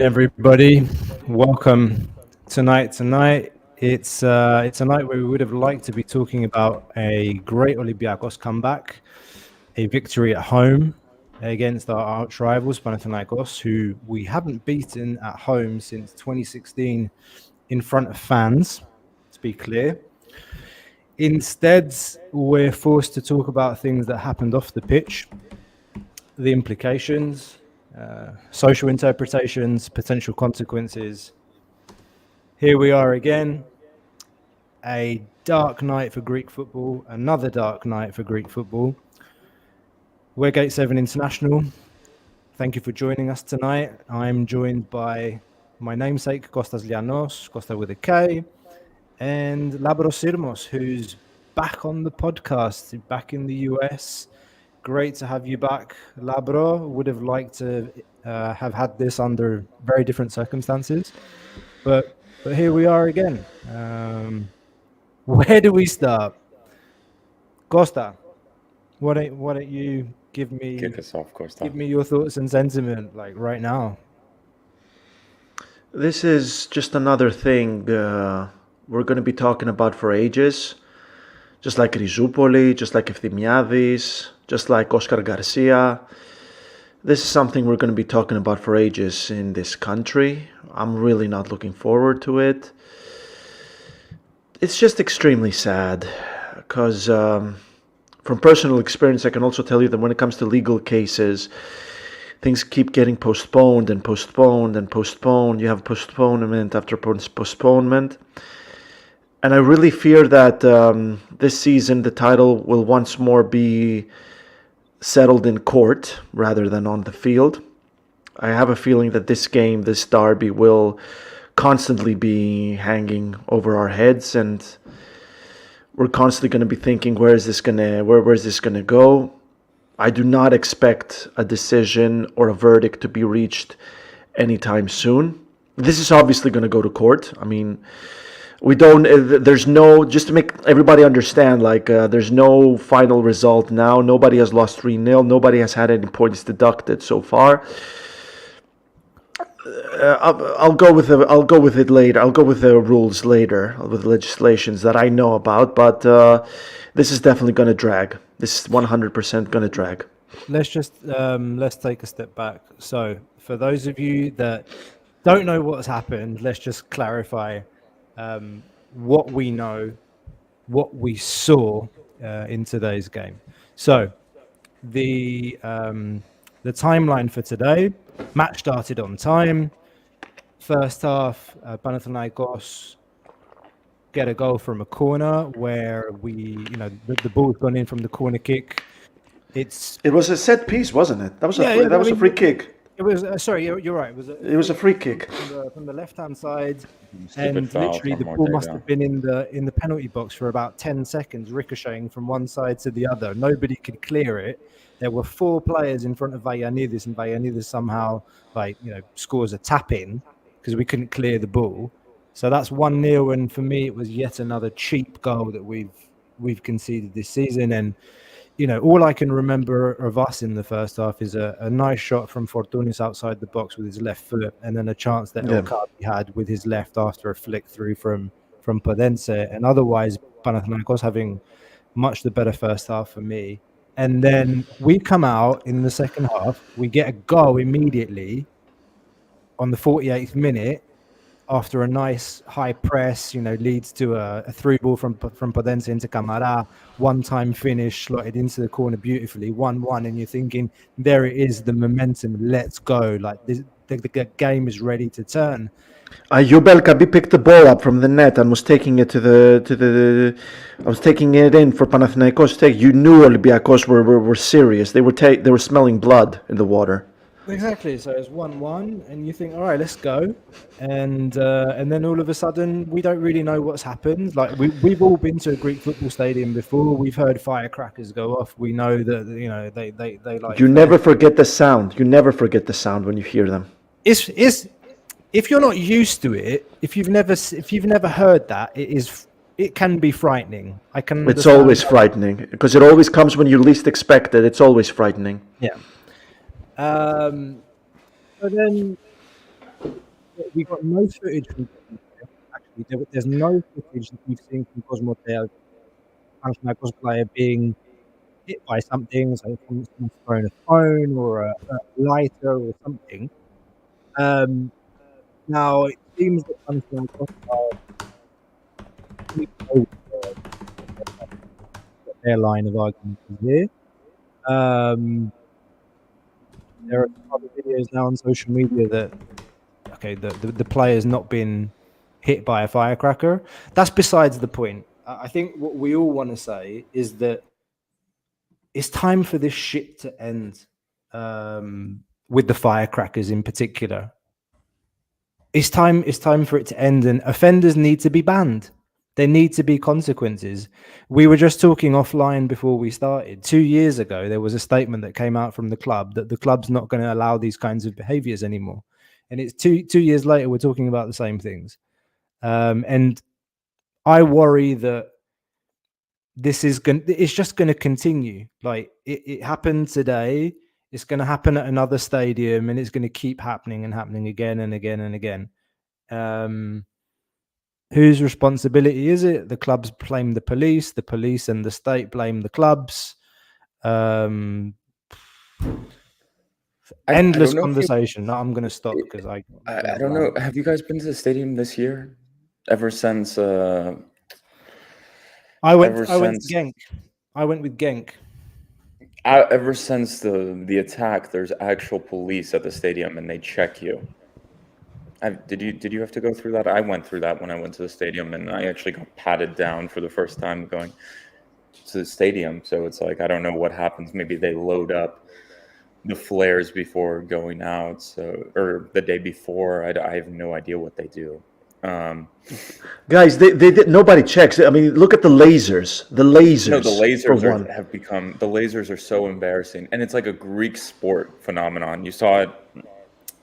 Everybody, welcome tonight. It's a night where we would have liked to be talking about a great Olympiacos comeback, a victory at home against our arch rivals Panathinakos, who we haven't beaten at home since 2016 in front of fans. To be clear, instead we're forced to talk about things that happened off the pitch, the implications. Social interpretations, potential consequences. Here we are again. A dark night for Greek football, another dark night for Greek football. We're Gate 7 International. Thank you for joining us tonight. I'm joined by my namesake, Kostas Lianos, Costa with a K, and Labros Sirmos, who's back on the podcast, back in the US. Great to have you back, Labro. Would have liked to have had this under very different circumstances, but here we are again. Where do we start? Costa, why don't you give Kick us off, Costa. me your thoughts and sentiment, like right now? This is just another thing we're going to be talking about for ages. Just like Rizzoupoli, just like Efthymiadis, just like Oscar Garcia. This is something we're going to be talking about for ages in this country. I'm really not looking forward to it. It's just extremely sad because from personal experience, I can also tell you that when it comes to legal cases, things keep getting postponed and postponed and postponed. You have postponement after postponement. And I really fear that this season the title will once more be settled in court rather than on the field. I have a feeling that this game, this derby, will constantly be hanging over our heads, and we're constantly going to be thinking, where is this gonna go? I do not expect a decision or a verdict to be reached anytime soon. This is obviously going to go to court. I mean, there's no, just to make everybody understand, there's no final result now. Nobody has lost 3-0. Nobody has had any points deducted so far. I'll go with it later. I'll go with the rules later, with legislations that I know about. But this is definitely going to drag. This is 100% going to drag. Let's take a step back. So, for those of you that don't know what's happened, let's just clarify. What we know, what we saw in today's game. So the timeline for today: match started on time. First half, Panathinakos get a goal from a corner where the ball's gone in from the corner kick. It was a set piece, wasn't it? That was a free kick. It was sorry, you're right. It was a free kick from the left-hand side, Stupid and foul literally the from ball Ortega. must have been in the penalty box for about 10 seconds, ricocheting from one side to the other. Nobody could clear it. There were 4 players in front of Vagiannidis, and Vagiannidis somehow scores a tap in because we couldn't clear the ball. So that's 1-0, and for me, it was yet another cheap goal that we've conceded this season. And all I can remember of us in the first half is a nice shot from Fortounis outside the box with his left foot, and then a chance that El Khabi had with his left after a flick through from Podense. And otherwise, Panathinaikos having much the better first half for me. And then we come out in the second half, we get a goal immediately on the 48th minute, after a nice high press, leads to a through ball from Podense into Camara, one-time finish, slotted into the corner beautifully, 1-1, and you're thinking, there it is, the momentum, let's go. Like the game is ready to turn. Ayoub El Khabi picked the ball up from the net and was taking it I was taking it in for Panathinaikos to take. You knew Olympiacos were serious. They were smelling blood in the water. Exactly. So it's 1-1, and you think, all right, let's go. And then all of a sudden, we don't really know what's happened. Like we've all been to a Greek football stadium before. We've heard firecrackers go off. We know that they like. You never forget the sound. You never forget the sound when you hear them. It's if you're not used to it, if you've never heard that, it can be frightening. I can. It's always frightening because it always comes when you least expect it. It's always frightening. Yeah. But then We got no footage from actually. There's no footage that we've seen from Cosmote, Panathinakos player being hit by something, so someone's thrown a phone or a lighter or something. Now it seems that Panathinakos are pretty close to their line of argument here. There are some other videos now on social media that the player's not been hit by a firecracker. That's besides the point. I think what we all want to say is that it's time for this shit to end. With the firecrackers in particular, it's time for it to end, and offenders need to be banned. There need to be consequences. We were just talking offline before we started. 2 years ago, there was a statement that came out from the club that the club's not going to allow these kinds of behaviors anymore. And it's two years later, we're talking about the same things. And I worry that it's just going to continue. Like it happened today. It's going to happen at another stadium, and it's going to keep happening and happening again and again and again. Whose responsibility is it? The clubs blame the police and the state blame the clubs. Endless conversation. No, I'm going to stop because I don't know. Have you guys been to the stadium this year? Ever since I went to Genk. I went with Genk. Ever since the attack, there's actual police at the stadium, and they check you. Did you have to go through that? I went through that when I went to the stadium, and I actually got patted down for the first time going to the stadium. So it's like, I don't know what happens. Maybe they load up the flares before going out, or the day before. I have no idea what they do. Guys, nobody checks. I mean, look at the lasers. The lasers. No, the lasers are so embarrassing, and it's like a Greek sport phenomenon. You saw it.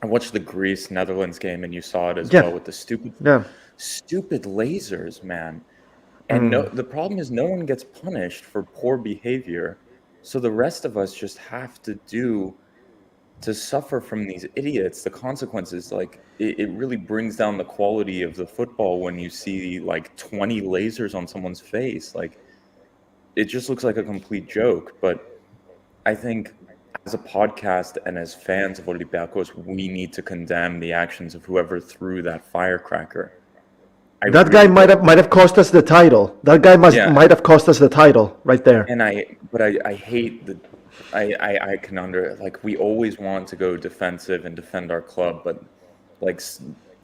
I watched the Greece-Netherlands game, and you saw it as well with the stupid lasers, man. And the problem is no one gets punished for poor behavior, so the rest of us just have to suffer from these idiots. The consequences, like it really brings down the quality of the football when you see like 20 lasers on someone's face. Like it just looks like a complete joke. But I think as a podcast and as fans of Olympiacos, we need to condemn the actions of whoever threw that firecracker. That guy might have cost us the title. That guy might have cost us the title right there. And I hate the. I can like we always want to go defensive and defend our club, but like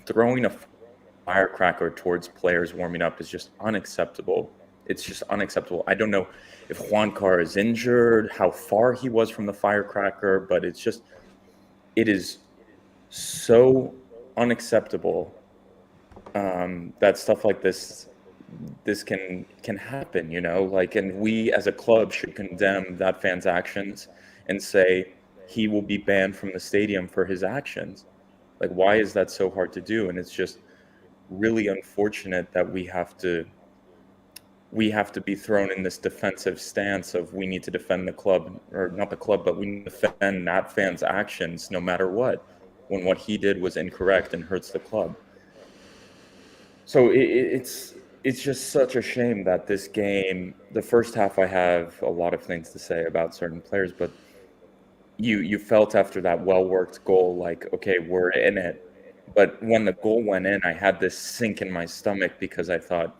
throwing a firecracker towards players warming up is just unacceptable. It's just unacceptable. I don't know if Juan Carr is injured, how far he was from the firecracker, but it is so unacceptable that stuff like this can happen, you know, like, and we as a club should condemn that fan's actions and say he will be banned from the stadium for his actions. Like, why is that so hard to do? And it's just really unfortunate that we have to be thrown in this defensive stance of we need to defend the club, or not the club, but we need to defend that fan's actions no matter what, when what he did was incorrect and hurts the club. So it's just such a shame that this game, the first half, I have a lot of things to say about certain players, but you felt after that well-worked goal, like, okay, we're in it. But when the goal went in, I had this sink in my stomach because I thought,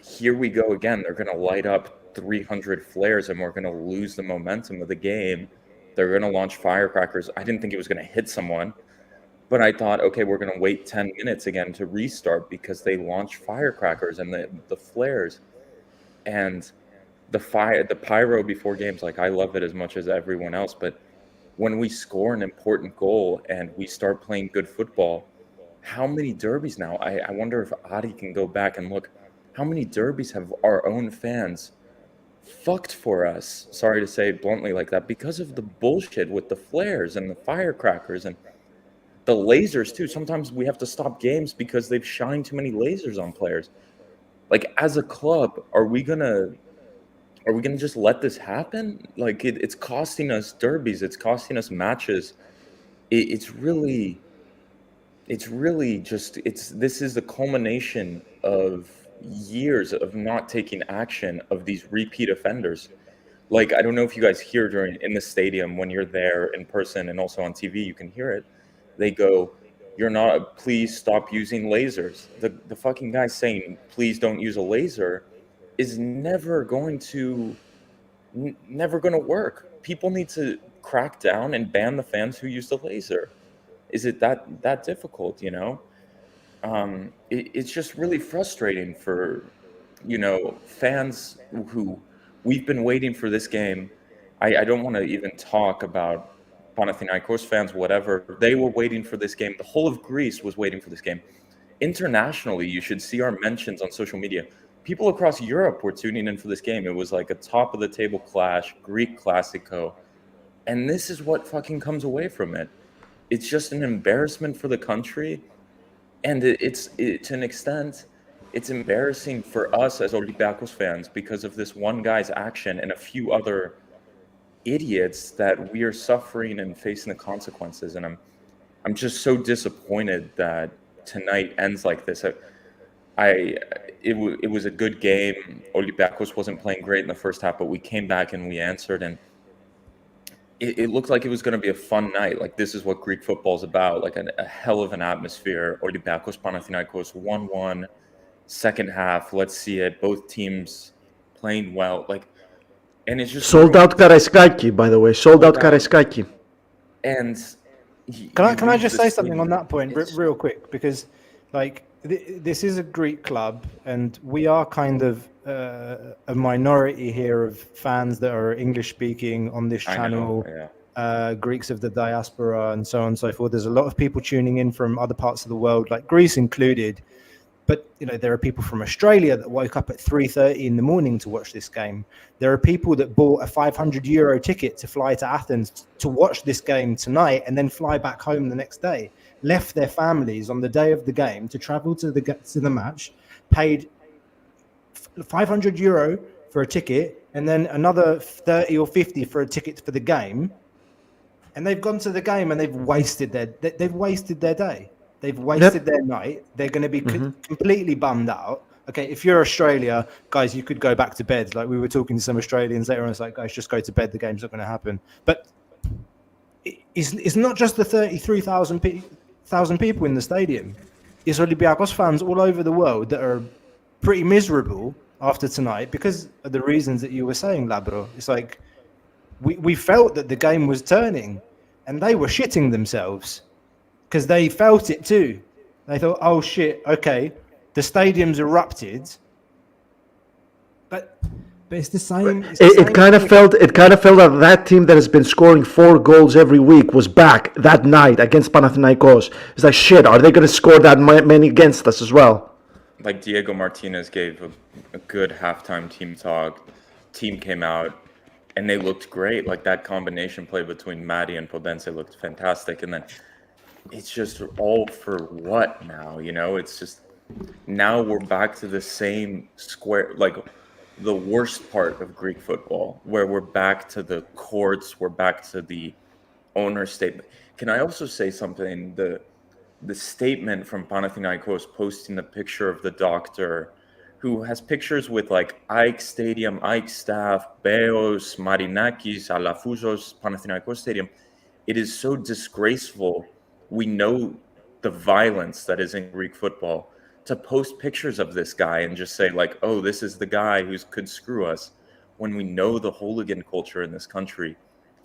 here we go again. They're going to light up 300 flares and we're going to lose the momentum of the game. They're going to launch firecrackers. I didn't think it was going to hit someone. But I thought, okay, we're going to wait 10 minutes again to restart because they launched firecrackers and the flares. And the pyro before games, like, I love it as much as everyone else. But when we score an important goal and we start playing good football, how many derbies now? I wonder if Adi can go back and look. How many derbies have our own fans fucked for us? Sorry to say it bluntly like that, because of the bullshit with the flares and the firecrackers and the lasers too. Sometimes we have to stop games because they've shined too many lasers on players. Like, as a club, are we gonna just let this happen? Like, it's costing us derbies. It's costing us matches. It's really it's really just this is the culmination of years of not taking action of these repeat offenders. Like, I don't know if you guys hear during in the stadium when you're there in person and also on TV, you can hear it. They go, "You're not. Please stop using lasers." The fucking guy saying, "Please don't use a laser," is never going to work. People need to crack down and ban the fans who use the laser. Is it that difficult? It's just really frustrating for fans who we've been waiting for this game. I don't want to even talk about Panathinakos fans, whatever. They were waiting for this game. The whole of Greece was waiting for this game. Internationally, you should see our mentions on social media. People across Europe were tuning in for this game. It was like a top of the table clash, Greek Classico. And this is what fucking comes away from it. It's just an embarrassment for the country. And to an extent, it's embarrassing for us as Olympiacos fans because of this one guy's action and a few other idiots that we are suffering and facing the consequences. And I'm just so disappointed that tonight ends like this. It was a good game. Olympiacos wasn't playing great in the first half, but we came back and we answered, and it looked like it was going to be a fun night. Like, this is what Greek football is about, like a hell of an atmosphere. Olympiacos, Panathinakos, 1-1, second half. Let's see it. Both teams playing well. Like, and it's just Sold out Karaiskaki, by the way. Sold out Karaiskaki. And can I just say something on that point real quick? Because, like, this is a Greek club, and we are kind of a minority here of fans that are English speaking on this channel. Greeks of the diaspora and so on and so forth. There's a lot of people tuning in from other parts of the world, like Greece included. But there are people from Australia that woke up at 3:30 in the morning to watch this game. There are people that bought a €500 ticket to fly to Athens to watch this game tonight and then fly back home the next day. Left their families on the day of the game to travel to the match, paid €500 for a ticket, and then another 30 or 50 for a ticket for the game. And they've gone to the game and they've wasted their day. They've wasted their night. They're going to be completely bummed out. Okay, if you're Australia, guys, you could go back to bed. Like, we were talking to some Australians later on. It's like, guys, just go to bed. The game's not going to happen. But it's not just the 33,000 people in the stadium. It's Olympiacos fans all over the world that are pretty miserable after tonight because of the reasons that you were saying, Labro. It's like we felt that the game was turning, and they were shitting themselves. Because they felt it too. They thought, oh shit, okay, the stadium's erupted. But it's the same. It kind of felt that team that has been scoring 4 goals every week was back that night against Panathinakos. It's like, shit, are they going to score that many against us as well? Like, Diego Martinez gave a good halftime team talk. Team came out and they looked great. Like, that combination play between Matty and Podense looked fantastic. And then it's just all for what now? It's just now we're back to the same square, like the worst part of Greek football, where we're back to the courts, we're back to the owner statement. Can I also say something? The statement from Panathinakos posting the picture of the doctor who has pictures with like Ike Stadium, Ike staff, Beos, Marinakis, Alafousos, Panathinakos Stadium. It is so disgraceful. We know the violence that is in Greek football, to post pictures of this guy and just say like, oh, this is the guy who could screw us, when we know the hooligan culture in this country.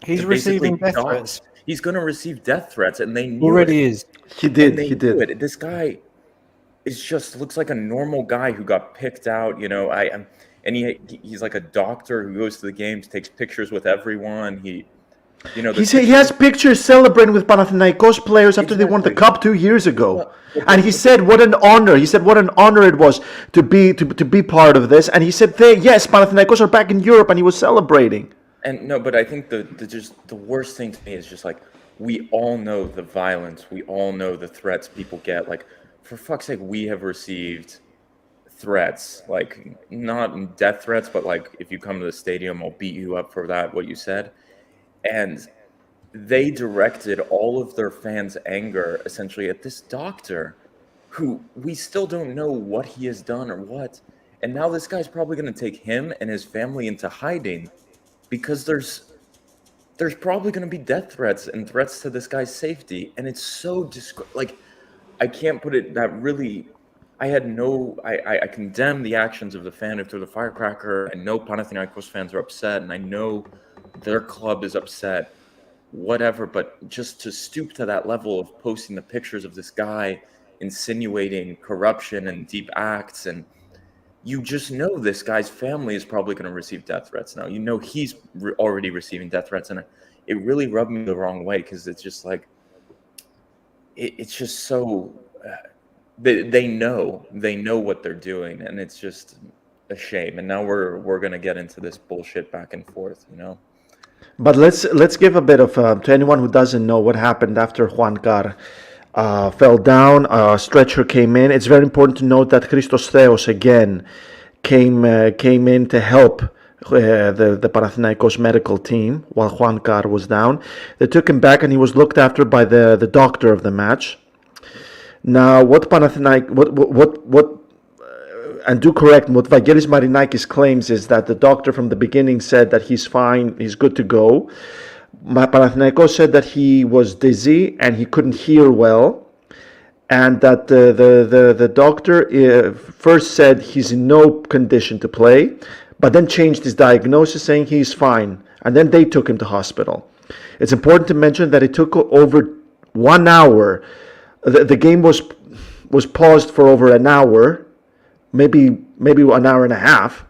He's receiving death threats. He's going to receive death threats, and they knew already it. is. He did. This guy looks like a normal guy who got picked out, he's like a doctor who goes to the games, takes pictures with everyone. He has pictures celebrating with Panathinaikos players after they won the cup 2 years ago, and he said what an honor. He said what an honor it was to be part of this, and he said, yes, Panathinaikos are back in Europe, and he was celebrating. And no, but I think the worst thing to me is just like, we all know the violence, we all know the threats people get. Like, for fuck's sake, we have received threats, like not death threats, but like, if you come to the stadium, I'll beat you up for that, what you said. And they directed all of their fans' anger essentially at this doctor who we still don't know what he has done or what. And now this guy's probably going to take him and his family into hiding because there's probably going to be death threats and threats to this guy's safety. And it's so like, I can't put it that really. I condemn the actions of the fan who threw the firecracker. I know Panathinakos fans are upset, and I know their club is upset, whatever. But just to stoop to that level of posting the pictures of this guy insinuating corruption and deep acts, and you just know this guy's family is probably going to receive death threats now. You know he's already receiving death threats, and it really rubbed me the wrong way because it's just like it's just so. They know what they're doing, and it's just a shame. And now we're gonna get into this bullshit back and forth, you know. But let's give a bit of to anyone who doesn't know what happened after Juan Car fell down. A stretcher came in. It's very important to note that Christos Theos again came in to help the Panathinakos medical team while Juan Car was down. They took him back, and he was looked after by the doctor of the match. Now, what and do correct me, what Vangelis Marinakis claims is that the doctor from the beginning said that he's fine, he's good to go. Panathinakos said that he was dizzy and he couldn't hear well, and that the doctor first said he's in no condition to play, but then changed his diagnosis saying he's fine, and then they took him to hospital. It's important to mention that it took over 1 hour. The game was paused for over an hour, maybe 1 hour and a half,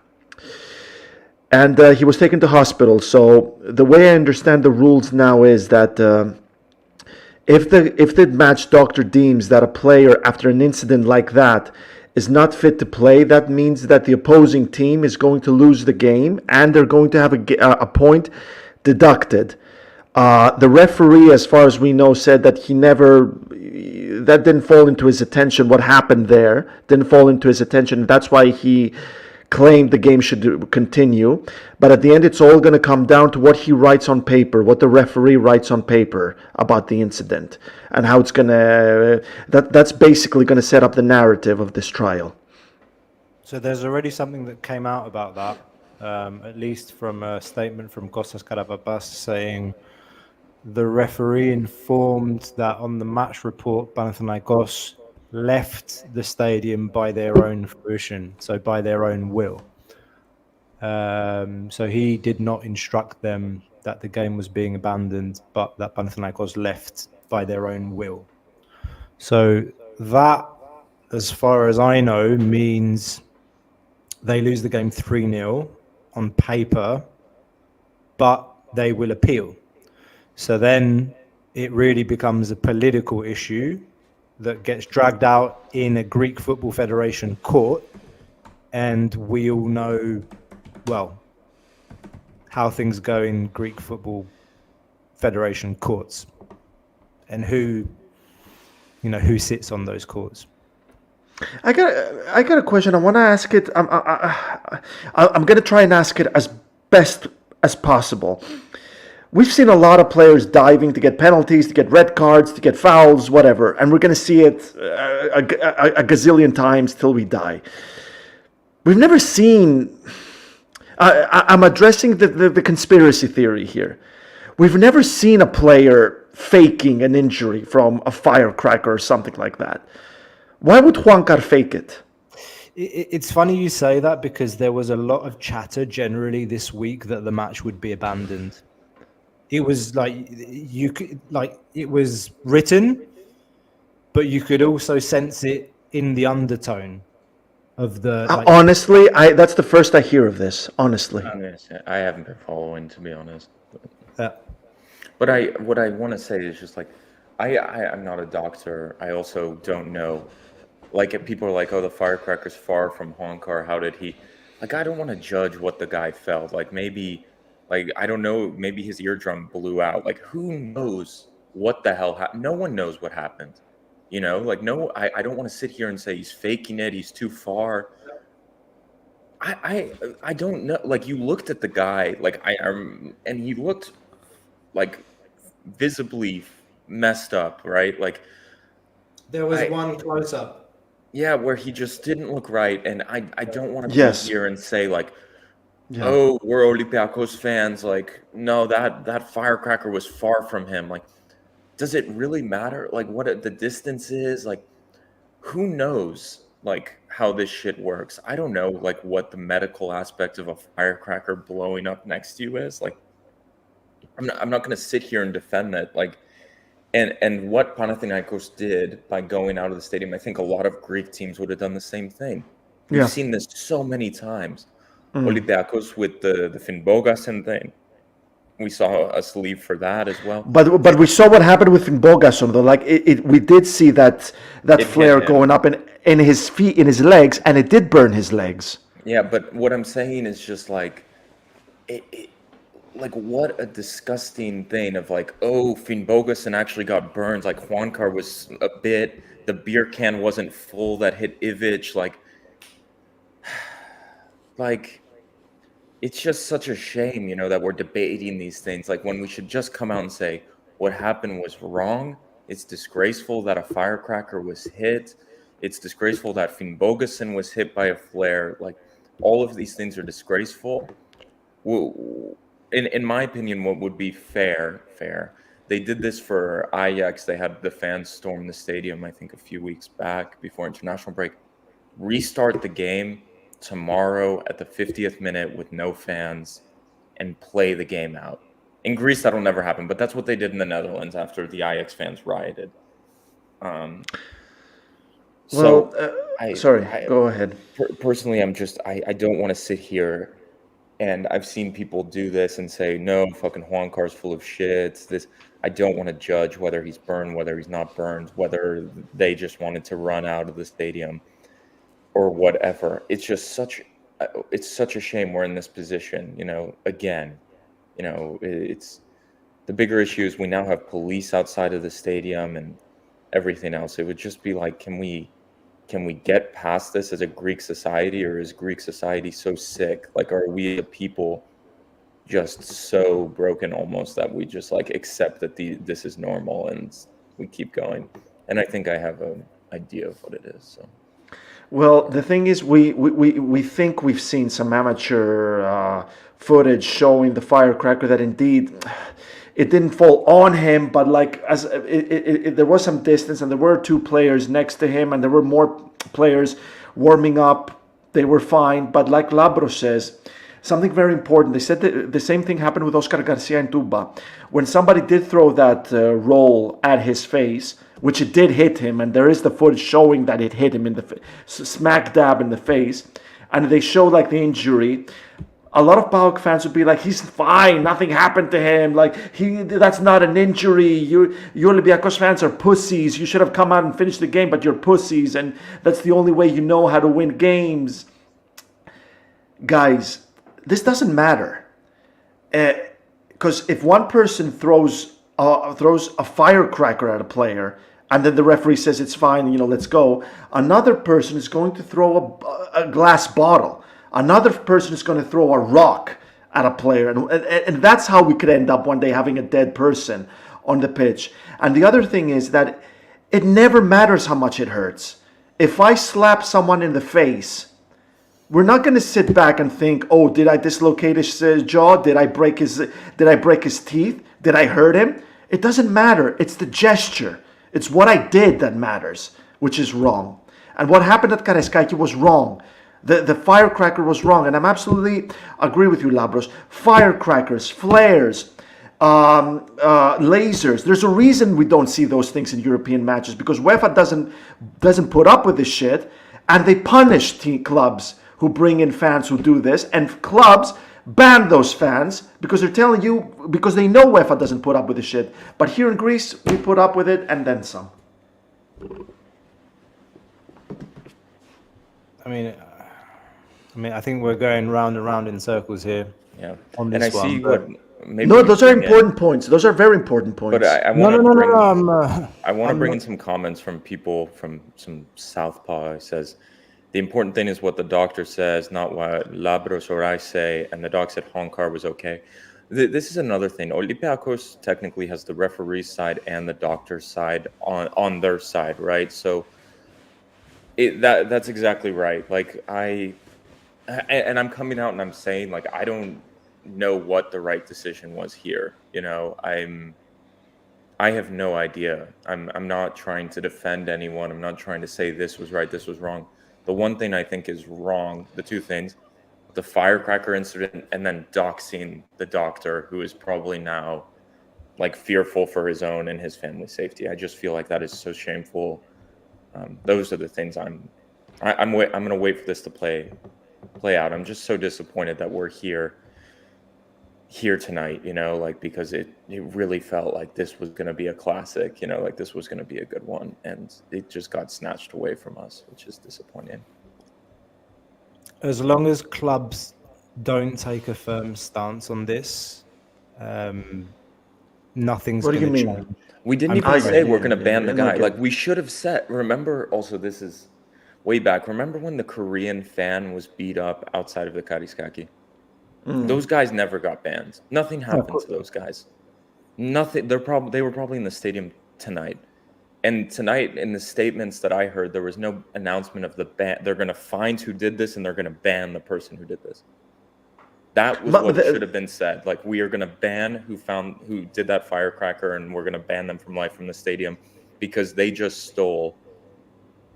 and he was taken to hospital. So the way I understand the rules now is that if the match doctor deems that a player after an incident like that is not fit to play, that means that the opposing team is going to lose the game and they're going to have a point deducted. The referee, as far as we know, said that that didn't fall into his attention. What happened there didn't fall into his attention. That's why he claimed the game should continue. But at the end, it's all going to come down to what he writes on paper, what the referee writes on paper about the incident, and how it's going to. That's basically going to set up the narrative of this trial. So there's already something that came out about that, at least from a statement from Kostas Karapapas saying. The referee informed that on the match report, Panathinakos left the stadium by their own fruition, so by their own will. So he did not instruct them that the game was being abandoned, but that Panathinakos left by their own will. So that, as far as I know, means they lose the game 3-0 on paper, but they will appeal. So then it really becomes a political issue that gets dragged out in a Greek Football Federation court. And we all know, well, how things go in Greek Football Federation courts and who sits on those courts. I got a question. I want to ask it. I'm going to try and ask it as best as possible. We've seen a lot of players diving to get penalties, to get red cards, to get fouls, whatever, and we're going to see it a gazillion times till we die. We've never seen. I'm addressing the conspiracy theory here. We've never seen a player faking an injury from a firecracker or something like that. Why would Juan Car fake it? It's funny you say that because there was a lot of chatter generally this week that the match would be abandoned. It was it was written, but you could also sense it in the undertone of the. Honestly, that's the first I hear of this. Honestly, I haven't been following, to be honest. But what I want to say is just like, I'm not a doctor. I also don't know. Like, if people are like, oh, the firecracker's far from Juan Car, how did he? Like, I don't want to judge what the guy felt. Like, maybe. Like, I don't know, maybe his eardrum blew out. Like, who knows what the hell happened? No one knows what happened. You know, like, no, I don't want to sit here and say he's faking it, he's too far. I don't know. Like, you looked at the guy, like, and he looked like visibly messed up, right? Like, There was I one close up. yeah, where he just didn't look right, and I don't want to be Yes. here and say like, Yeah. oh, we're Olympiacos fans. Like, no, that firecracker was far from him. Like, does it really matter? Like, what the distance is? Like, who knows? Like, how this shit works? I don't know. Like, what the medical aspect of a firecracker blowing up next to you is. Like, I'm not going to sit here and defend that. Like, and what Panathinakos did by going out of the stadium, I think a lot of Greek teams would have done the same thing. We've Yeah. seen this so many times. Mm. Olympiacos with the Finbogasen thing. We saw us leave for that as well. But we saw what happened with Bogason though. Like we did see that It flare hit him. going up in his feet, in his legs, and it did burn his legs. Yeah, but what I'm saying is just like, like what a disgusting thing of like, oh, Finbogason actually got burned. Like Juankar was a bit, the beer can wasn't full that hit Ivic. Like it's just such a shame, that we're debating these things. Like when we should just come out and say what happened was wrong. It's disgraceful that a firecracker was hit. It's disgraceful that Finbogason was hit by a flare. Like all of these things are disgraceful. In my opinion, what would be fair. They did this for Ajax. They had the fans storm the stadium, I think, a few weeks back before international break. Restart the game tomorrow at the 50th minute with no fans and play the game out. In Greece, that'll never happen, but that's what they did in the Netherlands after the Ajax fans rioted. Sorry, go ahead. Personally, I don't want to sit here, and I've seen people do this and say, no, fucking Juancar's full of shit. I don't want to judge whether he's burned, whether he's not burned, whether they just wanted to run out of the stadium or whatever. It's just such a shame we're in this position, again. It's the bigger issue is we now have police outside of the stadium and everything else. It would just be like, can we get past this as a Greek society, or is Greek society so sick? Like, are we a people just so broken almost that we just like accept that this is normal and we keep going? And I think I have an idea of what it is. So. Well, the thing is, we think we've seen some amateur footage showing the firecracker that indeed it didn't fall on him, but like there was some distance, and there were two players next to him, and there were more players warming up. They were fine, but like Labros says, something very important. They said that the same thing happened with Oscar Garcia in Tuba. When somebody did throw that roll at his face, which it did hit him, and there is the footage showing that it hit him in the smack dab in the face, and they show like the injury. A lot of PAOK fans would be like, he's fine, nothing happened to him, like that's not an injury, you Olympiacos fans are pussies, you should have come out and finished the game, but you're pussies, and that's the only way you know how to win games. Guys, this doesn't matter, because if one person throws a firecracker at a player, and then the referee says it's fine, let's go, another person is going to throw a glass bottle. Another person is going to throw a rock at a player. And that's how we could end up one day having a dead person on the pitch. And the other thing is that it never matters how much it hurts. If I slap someone in the face, we're not going to sit back and think, oh, did I dislocate his jaw? Did I break his teeth? Did I hurt him? It doesn't matter. It's the gesture. It's what I did that matters, which is wrong. And what happened at Karaiskaki was wrong. The firecracker was wrong, and I'm absolutely agree with you, Labros. Firecrackers, flares, lasers. There's a reason we don't see those things in European matches, because UEFA doesn't put up with this shit, and they punish clubs who bring in fans who do this, and clubs ban those fans because they're telling you, because they know UEFA doesn't put up with this shit. But here in Greece, we put up with it and then some. I think we're going round and round in circles here. Yeah, on this and I one, see but- what. Maybe No, those are important points. Those are very important points. But I No, want to bring. I want to I'm bring not- in some comments from people from some Southpaw. It says the important thing is what the doctor says, not what Labros or I say. And the doc said Honkar was okay. This is another thing. Olympiacos technically has the referee side and the doctor's side on their side, right? So that's exactly right. Like and I'm coming out and I'm saying, like, I don't know what the right decision was here. I have no idea. I'm not trying to defend anyone. I'm not trying to say this was right, this was wrong. The one thing I think is wrong, the two things, the firecracker incident and then doxing the doctor, who is probably now like fearful for his own and his family's safety. I just feel like that is so shameful. Those are the things I'm going to wait for this to play out. I'm just so disappointed that we're here tonight, like, because it really felt like this was going to be a classic, like this was going to be a good one, and it just got snatched away from us, which is disappointing. As long as clubs don't take a firm stance on this, nothing's What do you going to mean? change. We didn't even say we're going to ban the guy. Like, we should have said, remember, also, this is way back. Remember when the Korean fan was beat up outside of the Kariskaki? Those guys never got banned. Nothing happened to those guys. Nothing. They were probably in the stadium tonight. And tonight, in the statements that I heard, there was no announcement of the ban. They're going to find who did this, and they're going to ban the person who did this. That was what should have been said. Like, we are going to ban who did that firecracker, and we're going to ban them from life from the stadium because they just stole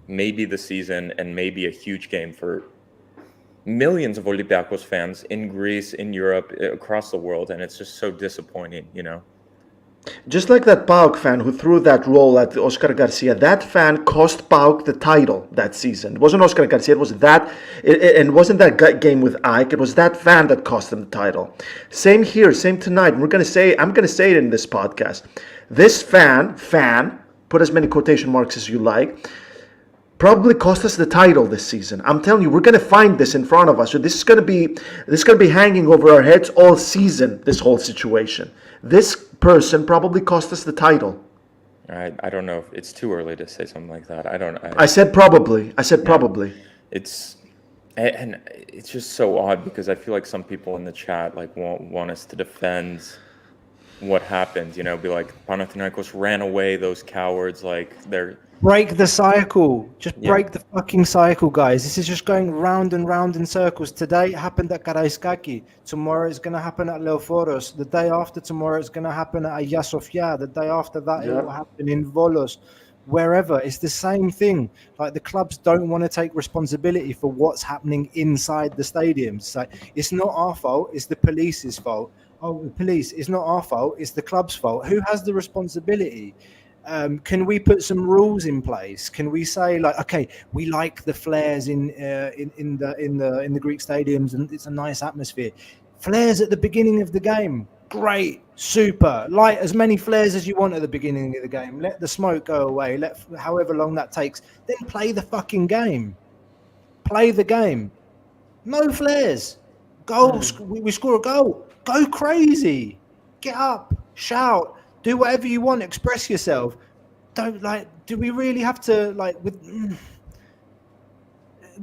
maybe the season and maybe a huge game for millions of Olympiacos fans in Greece, in Europe, across the world, and it's just so disappointing, Just like that PAOK fan who threw that roll at Oscar Garcia, that fan cost PAOK the title that season. It wasn't Oscar Garcia, it was that, and it wasn't that game with Ike, it was that fan that cost them the title. Same here, same tonight. I'm going to say it in this podcast. This fan, put as many quotation marks as you like, probably cost us the title this season. I'm telling you, we're going to find this in front of us. So this is going to be hanging over our heads all season, this whole situation. This person probably cost us the title. I don't know if it's too early to say something like that. I said probably. Probably. It's just so odd because I feel like some people in the chat like want us to defend what happened, be like, Panathinakos ran away, those cowards, like they're... Break the cycle. Just break the fucking cycle, guys. This is just going round and round in circles. Today it happened at Karaiskaki. Tomorrow it's going to happen at Leoforos. The day after tomorrow it's going to happen at Hagia Sophia. The day after that it will happen in Volos. Wherever. It's the same thing. Like, the clubs don't want to take responsibility for what's happening inside the stadiums. It's like, it's not our fault. It's the police's fault. Oh, the police. It's not our fault. It's the club's fault. Who has the responsibility? Can we put some rules in place? Can we say, like, okay, we like the flares in the Greek stadiums, and it's a nice atmosphere. Flares at the beginning of the game, great, super. Light as many flares as you want at the beginning of the game. Let the smoke go away. Let however long that takes. Then play the fucking game. Play the game. No flares. Goals. We score a goal. Go crazy. Get up. Shout. Do whatever you want. Express yourself. Do we really have to,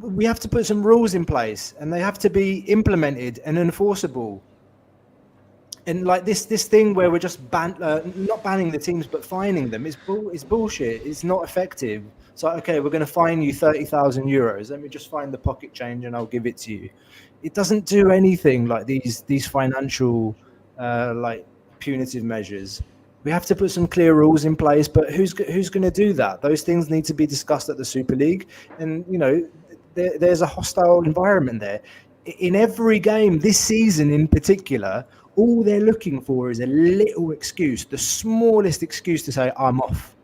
we have to put some rules in place, and they have to be implemented and enforceable. And like this thing where we're just not banning the teams but fining them is bullshit. It's not effective. It's like, okay, we're going to fine you 30,000 euros. Let me just find the pocket change and I'll give it to you. It doesn't do anything like these financial punitive measures. We have to put some clear rules in place, but who's going to do that? Those things need to be discussed at the Super League, and there's a hostile environment there. In every game this season, in particular, all they're looking for is a little excuse, the smallest excuse to say I'm off,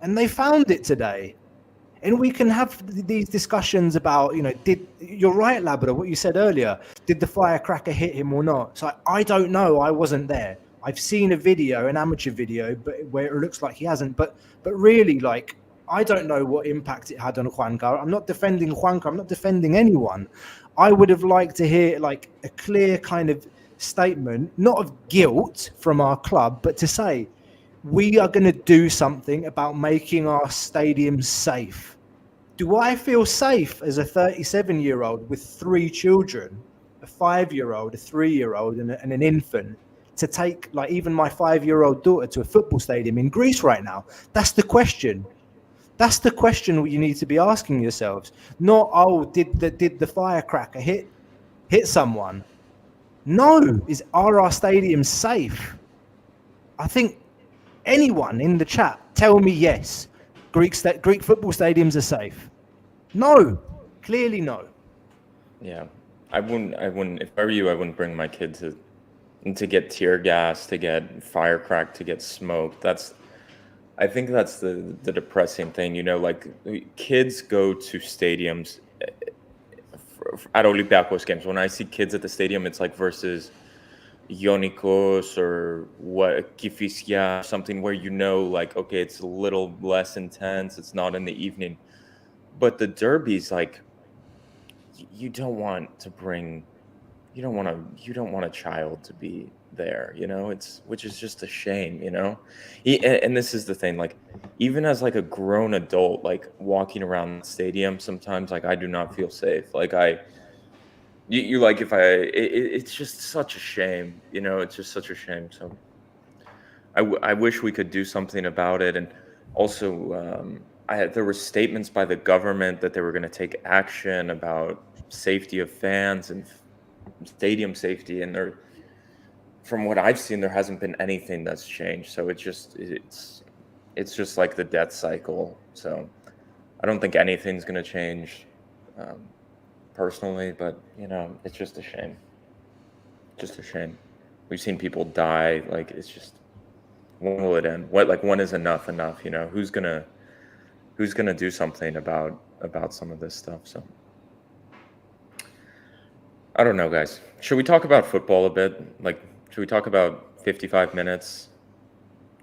and they found it today. And we can have these discussions about, you're right, Labrador, what you said earlier. Did the firecracker hit him or not? So I don't know. I wasn't there. I've seen a video, an amateur video, but where it looks like he hasn't. But really, I don't know what impact it had on Juanca. I'm not defending Juanca. I'm not defending anyone. I would have liked to hear a clear kind of statement, not of guilt from our club, but to say, we are going to do something about making our stadiums safe. Do I feel safe as a 37-year-old with 3 children a 5-year-old, a 3-year-old, and an infant to take, like, even my 5-year-old daughter to a football stadium in Greece right now? That's the question. That's the question you need to be asking yourselves. Not, oh, did the firecracker hit someone? No, are our stadiums safe? I think anyone in the chat tell me yes. Greek football stadiums are safe. No, clearly no. Yeah, I wouldn't. If I were you, I wouldn't bring my kid to get tear gas, to get firecracked, to get smoked. I think that's the depressing thing. You know, like, kids go to stadiums at Olympiacos games. When I see kids at the stadium, it's like versus Ionikos or what, Kifisia, something where, you know, like, okay, it's a little less intense. It's not in the evening. But the derbies, like, you don't want a child to be there, you know, which is just a shame, you know. And this is the thing, like, even as like a grown adult, like, walking around the stadium, sometimes, like, I do not feel safe. Like, you like, it's just such a shame, you know. It's just such a shame. So I wish we could do something about it. And also, there were statements by the government that they were going to take action about safety of fans and stadium safety, and from what I've seen, there hasn't been anything that's changed. So it's just like the death cycle. So I don't think anything's going to change, personally, but, you know, it's just a shame. Just a shame. We've seen people die. Like, it's just, when will it end? When is enough, you know? Who's gonna do something about some of this stuff? So I don't know, guys. Should we talk about football a bit? Like, should we talk about 55 minutes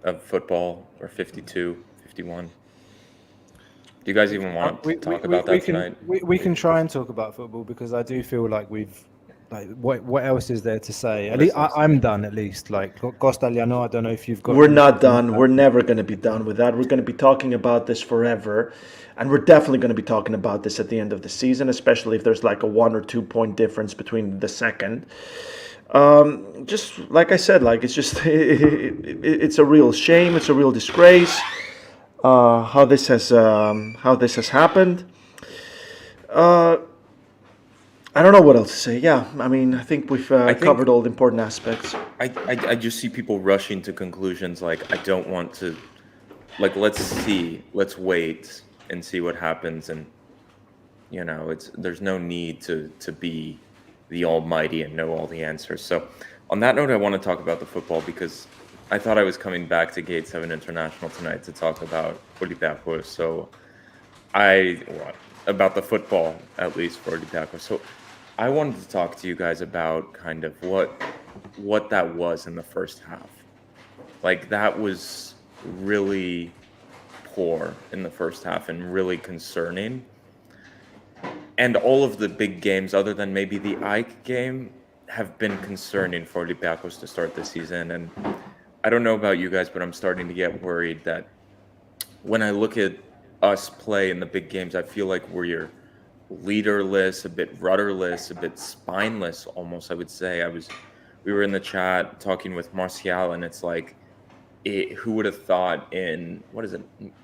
of football, or 52, 51? Do you guys even want to talk about that tonight? We can try and talk about football, because I do feel like what else is there to say? I'm done, at least. Like, Costaliano, I don't know if you've got... We're not done. We're never going to be done with that. We're going to be talking about this forever. And we're definitely going to be talking about this at the end of the season, especially if there's like a 1 or 2 point difference between the second. Just like I said, like, it's just it's a real shame. It's a real disgrace how this has happened. I don't know what else to say. Yeah, I mean, I think we've covered all the important aspects. I just see people rushing to conclusions. Like, I don't want to, like, let's wait and see what happens. And, you know, there's no need to be the almighty and know all the answers. So on that note, I want to talk about the football, because I thought I was coming back to Gate 7 International tonight to talk about Olympiacos. So about the football, at least, for Olympiacos. So I wanted to talk to you guys about kind of what that was in the first half. Like, that was really poor in the first half and really concerning. And all of the big games, other than maybe the Ike game, have been concerning for Olympiacos to start the season. And I don't know about you guys, but I'm starting to get worried that when I look at us play in the big games, I feel like we're leaderless, a bit rudderless, a bit spineless, almost, I would say. We were in the chat talking with Martial, and it's like, who would have thought in,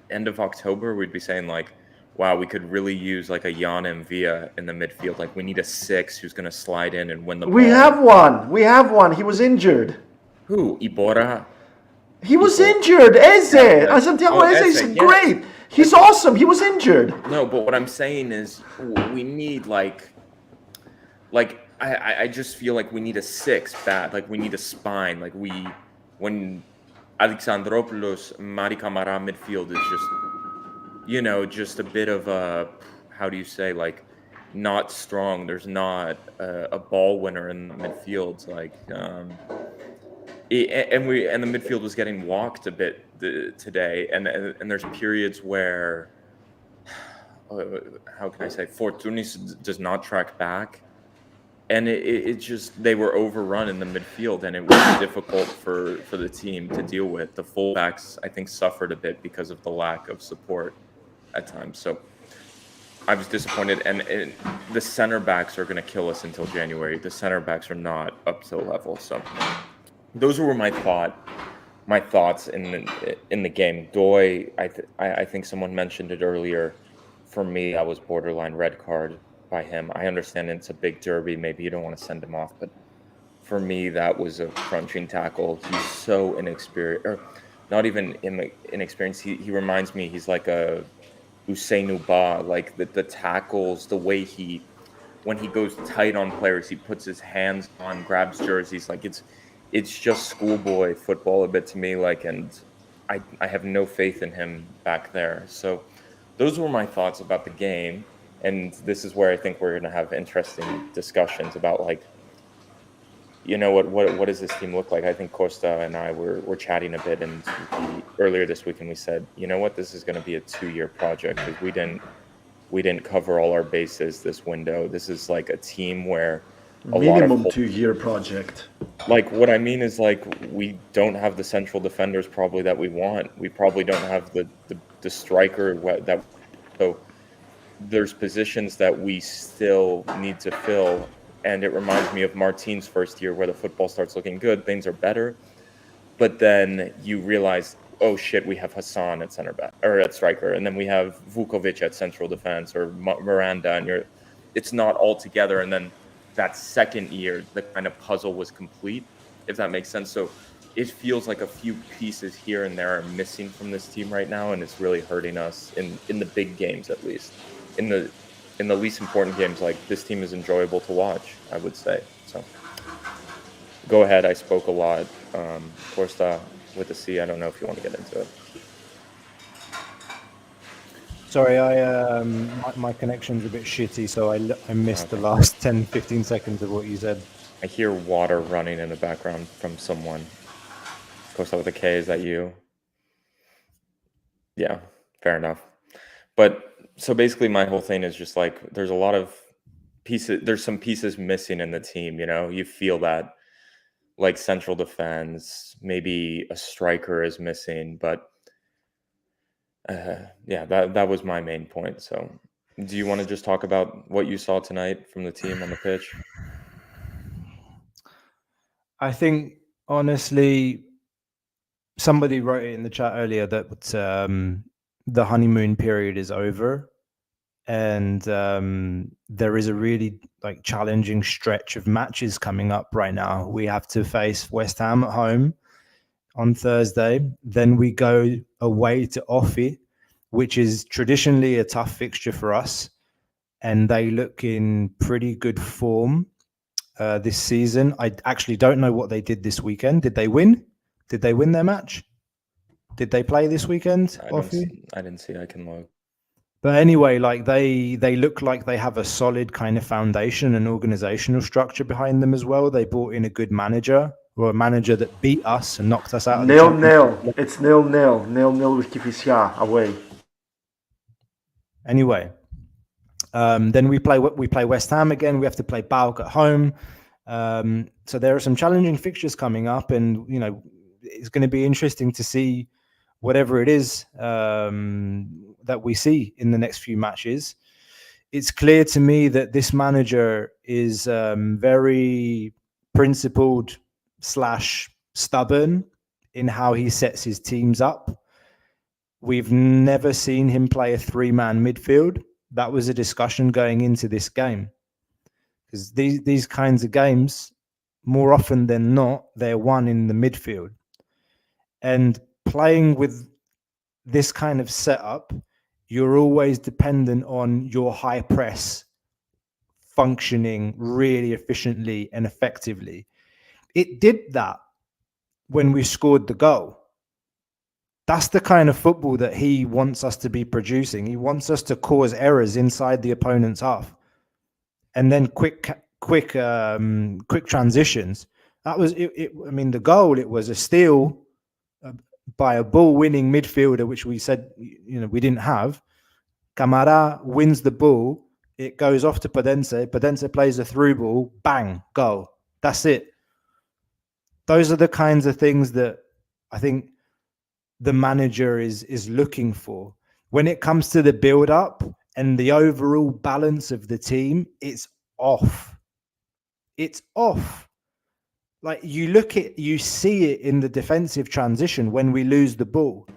end of October, we'd be saying, like, wow, we could really use, like, a Jan Mvia in the midfield. Like, we need a 6 who's going to slide in and win the ball. We have one. He was injured. Who? Ibora? He was injured. Eze. Santiago Eze is great. He's awesome. He was injured. No, but what I'm saying is, we need, like I just feel like we need a 6 bad. Like, we need a spine. Like, when Alexandropoulos, Mari Camara midfield is just, you know, just a bit of a, how do you say, like, not strong. There's not a ball winner in the midfield. Like, and the midfield was getting walked a bit today. And there's periods where, how can I say, Fortounis does not track back. And it just, they were overrun in the midfield, and it was difficult for the team to deal with. The fullbacks, I think, suffered a bit because of the lack of support at times. So I was disappointed, and the center backs are going to kill us until January. The center backs are not up to the level. So those were my thoughts in the game. Doi, I think someone mentioned it earlier. For me, I was borderline red card by him. I understand it's a big derby. Maybe you don't want to send him off, but for me, that was a crunching tackle. He's so inexperienced, or not even inexperienced. He reminds me, he's like a Usainu Ba, like the tackles, the way when he goes tight on players, he puts his hands on, grabs jerseys. Like it's just schoolboy football a bit to me. Like, and I have no faith in him back there. So those were my thoughts about the game. And this is where I think we're going to have interesting discussions about, like, you know, what does this team look like? I think Costa and I were chatting a bit, and earlier this week, and we said, you know what, this is going to be a 2-year project, because we didn't cover all our bases this window. This is like a team where Minimum 2-year project. Like, what I mean is, like, we don't have the central defenders probably that we want. We probably don't have the striker that. So there's positions that we still need to fill. And it reminds me of Martin's first year, where the football starts looking good, things are better, but then you realize, oh shit, we have Hassan at center back or at striker, and then we have Vukovic at central defense, or Miranda, and it's not all together. And then that second year, the kind of puzzle was complete, if that makes sense. So it feels like a few pieces here and there are missing from this team right now, and it's really hurting us in the big games, at least. In the least important games, like, this team is enjoyable to watch, I would say. So go ahead. I spoke a lot. Costa with the C, I don't know if you want to get into it. Sorry, my connection's a bit shitty, so I missed the last 10-15 seconds of what you said. I hear water running in the background from someone. Costa with a K, is that you? Yeah, fair enough. But so basically my whole thing is just, like, there's a lot of pieces, there's some pieces missing in the team, you know? You feel that, like, central defense, maybe a striker is missing, but yeah, that was my main point. So do you want to just talk about what you saw tonight from the team on the pitch? I think, honestly, somebody wrote it in the chat earlier that the honeymoon period is over, and there is a really, like, challenging stretch of matches coming up right now. We have to face West Ham at home on Thursday. Then we go away to Offi, which is traditionally a tough fixture for us, and they look in pretty good form this season. I actually don't know what they did this weekend. Did they win? Did they win their match? Did they play this weekend? I didn't see. I can look. But anyway, like, they look like they have a solid kind of foundation and organizational structure behind them as well. They brought in a good manager, or a manager that beat us and knocked us out of the 0-0. It's 0-0. 0-0 with Kifisia away. Anyway, then we play West Ham again. We have to play PAOK at home. So there are some challenging fixtures coming up, and, you know, it's going to be interesting to see whatever it is that we see in the next few matches. It's clear to me that this manager is very principled / stubborn in how he sets his teams up. We've never seen him play a 3-man midfield. That was a discussion going into this game, because these kinds of games, more often than not, they're won in the midfield. And playing with this kind of setup, you're always dependent on your high press functioning really efficiently and effectively. It did that when we scored the goal. That's the kind of football that he wants us to be producing. He wants us to cause errors inside the opponent's half, and then quick transitions. That was it. I mean, the goal, it was a steal by a ball-winning midfielder, which we said, you know, we didn't have. Camara wins the ball. It goes off to Podense. Podense plays a through ball. Bang, goal. That's it. Those are the kinds of things that I think the manager is looking for. When it comes to the build-up and the overall balance of the team, it's off. It's off. Like you see it in the defensive transition when we lose the ball.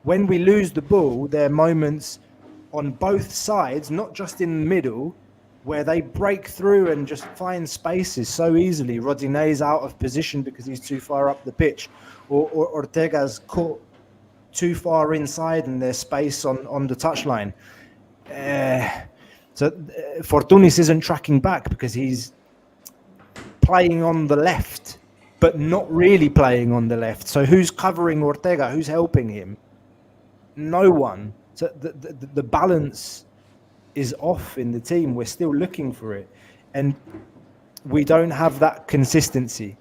When we lose the ball, there are moments on both sides, not just in the middle, where they break through and just find spaces so easily. Rodinei's out of position because he's too far up the pitch, or Ortega's caught too far inside and there's space on the touchline. So Fortounis isn't tracking back because he's playing on the left, but not really playing on the left. So who's covering Ortega? Who's helping him? No one. So the balance is off in the team. We're still looking for it. And we don't have that consistency.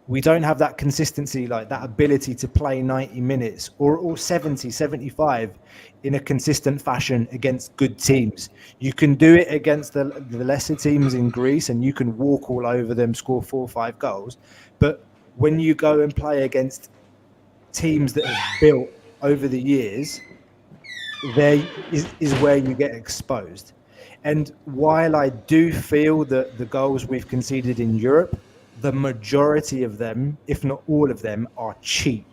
We don't have that consistency, like that ability to play 90 minutes or 70, 75 in a consistent fashion against good teams. You can do it against the lesser teams in Greece and you can walk all over them, score 4 or 5 goals. But when you go and play against teams that have built over the years, there is where you get exposed. And while I do feel that the goals we've conceded in Europe, the majority of them, if not all of them, are cheap.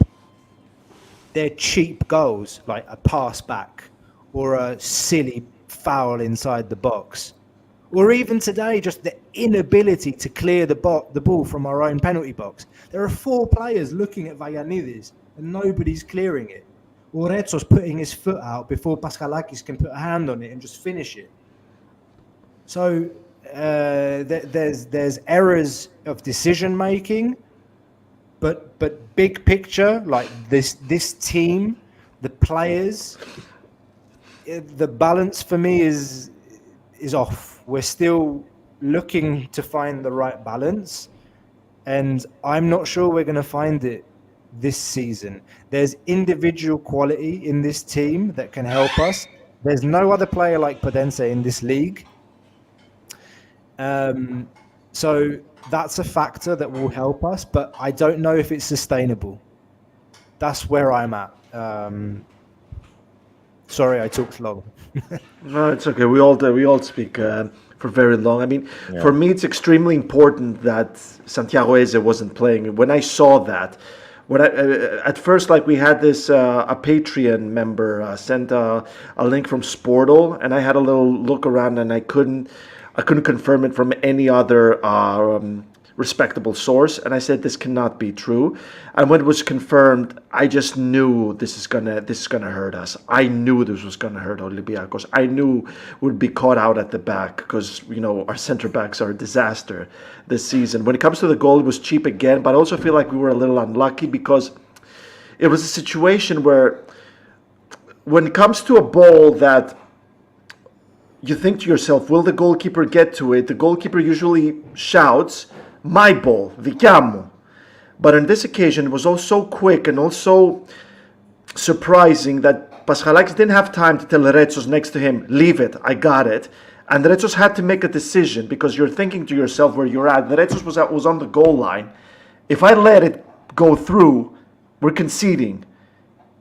They're cheap goals, like a pass back or a silly foul inside the box. Or even today, just the inability to clear the ball from our own penalty box. There are 4 players looking at Vagiannidis and nobody's clearing it. Or Retsos putting his foot out before Paschalakis can put a hand on it and just finish it. So there's errors of decision making, but big picture, like this team, the players, the balance for me is off. We're still looking to find the right balance, and I'm not sure we're going to find it this season. There's individual quality in this team that can help us. There's no other player like Podense in this league. So that's a factor that will help us, but I don't know if it's sustainable. That's where I'm at. Sorry, I talked long. No, it's okay. We all speak for very long. I mean, for me, it's extremely important that Santiago Eze wasn't playing. When I saw that, at first, like, we had this a Patreon member sent a link from Sportal, and I had a little look around, and I couldn't confirm it from any other respectable source, and I said this cannot be true. And when it was confirmed, I just knew this is gonna hurt us. I knew this was gonna hurt Olympiacos. I knew we'd be caught out at the back because our center backs are a disaster this season. When it comes to the goal, it was cheap again, but I also feel like we were a little unlucky because it was a situation where when it comes to a ball that you think to yourself, will the goalkeeper get to it? The goalkeeper usually shouts, "My ball, δικιά μου." But on this occasion, it was all so quick and also surprising that Paschalakis didn't have time to tell Retsos next to him, "Leave it, I got it." And Retsos had to make a decision because you're thinking to yourself where you're at. Retsos was on the goal line. If I let it go through, we're conceding.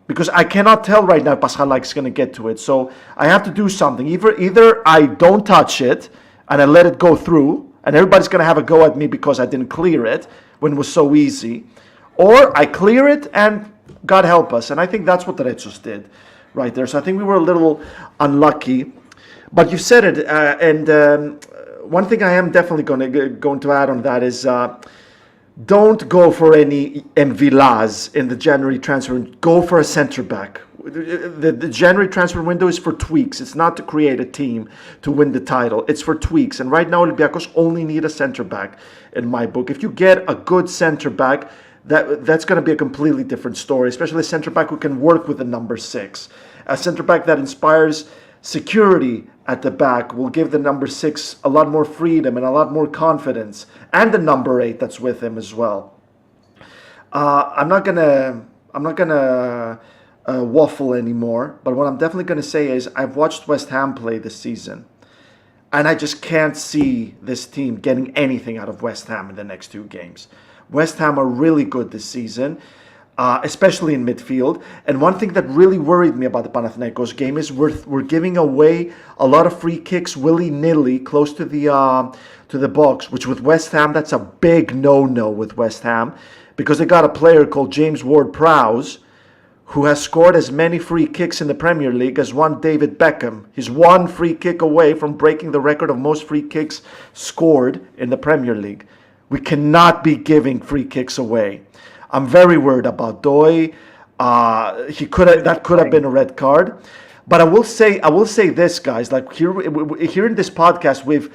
Because I cannot tell right now Paschalakis is going to get to it. So I have to do something. Either I don't touch it and I let it go through, and everybody's going to have a go at me because I didn't clear it when it was so easy, or I clear it and God help us. And I think that's what the Retsos did right there. So I think we were a little unlucky. But you said it, and one thing I am definitely going to add on that is don't go for any Mvilas in the January transfer. Go for a center back. The January transfer window is for tweaks. It's not to create a team to win the title. It's for tweaks. And right now, Olympiacos only need a center back in my book. If you get a good center back, that's going to be a completely different story, especially a center back who can work with the number 6. A center back that inspires security at the back will give the number 6 a lot more freedom and a lot more confidence, and the number 8 that's with him as well. I'm not gonna waffle anymore, but what I'm definitely gonna say is I've watched West Ham play this season, and I just can't see this team getting anything out of West Ham in the next 2 games. West Ham are really good this season. especially in midfield. And one thing that really worried me about the Panathinakos game is we're giving away a lot of free kicks willy-nilly close to the box, which with West Ham, that's a big no-no with West Ham, because they got a player called James Ward-Prowse who has scored as many free kicks in the Premier League as one David Beckham. He's one free kick away from breaking the record of most free kicks scored in the Premier League. We cannot be giving free kicks away. I'm very worried about Doi. That could have been a red card. But I will say this, guys. Like here in this podcast, we've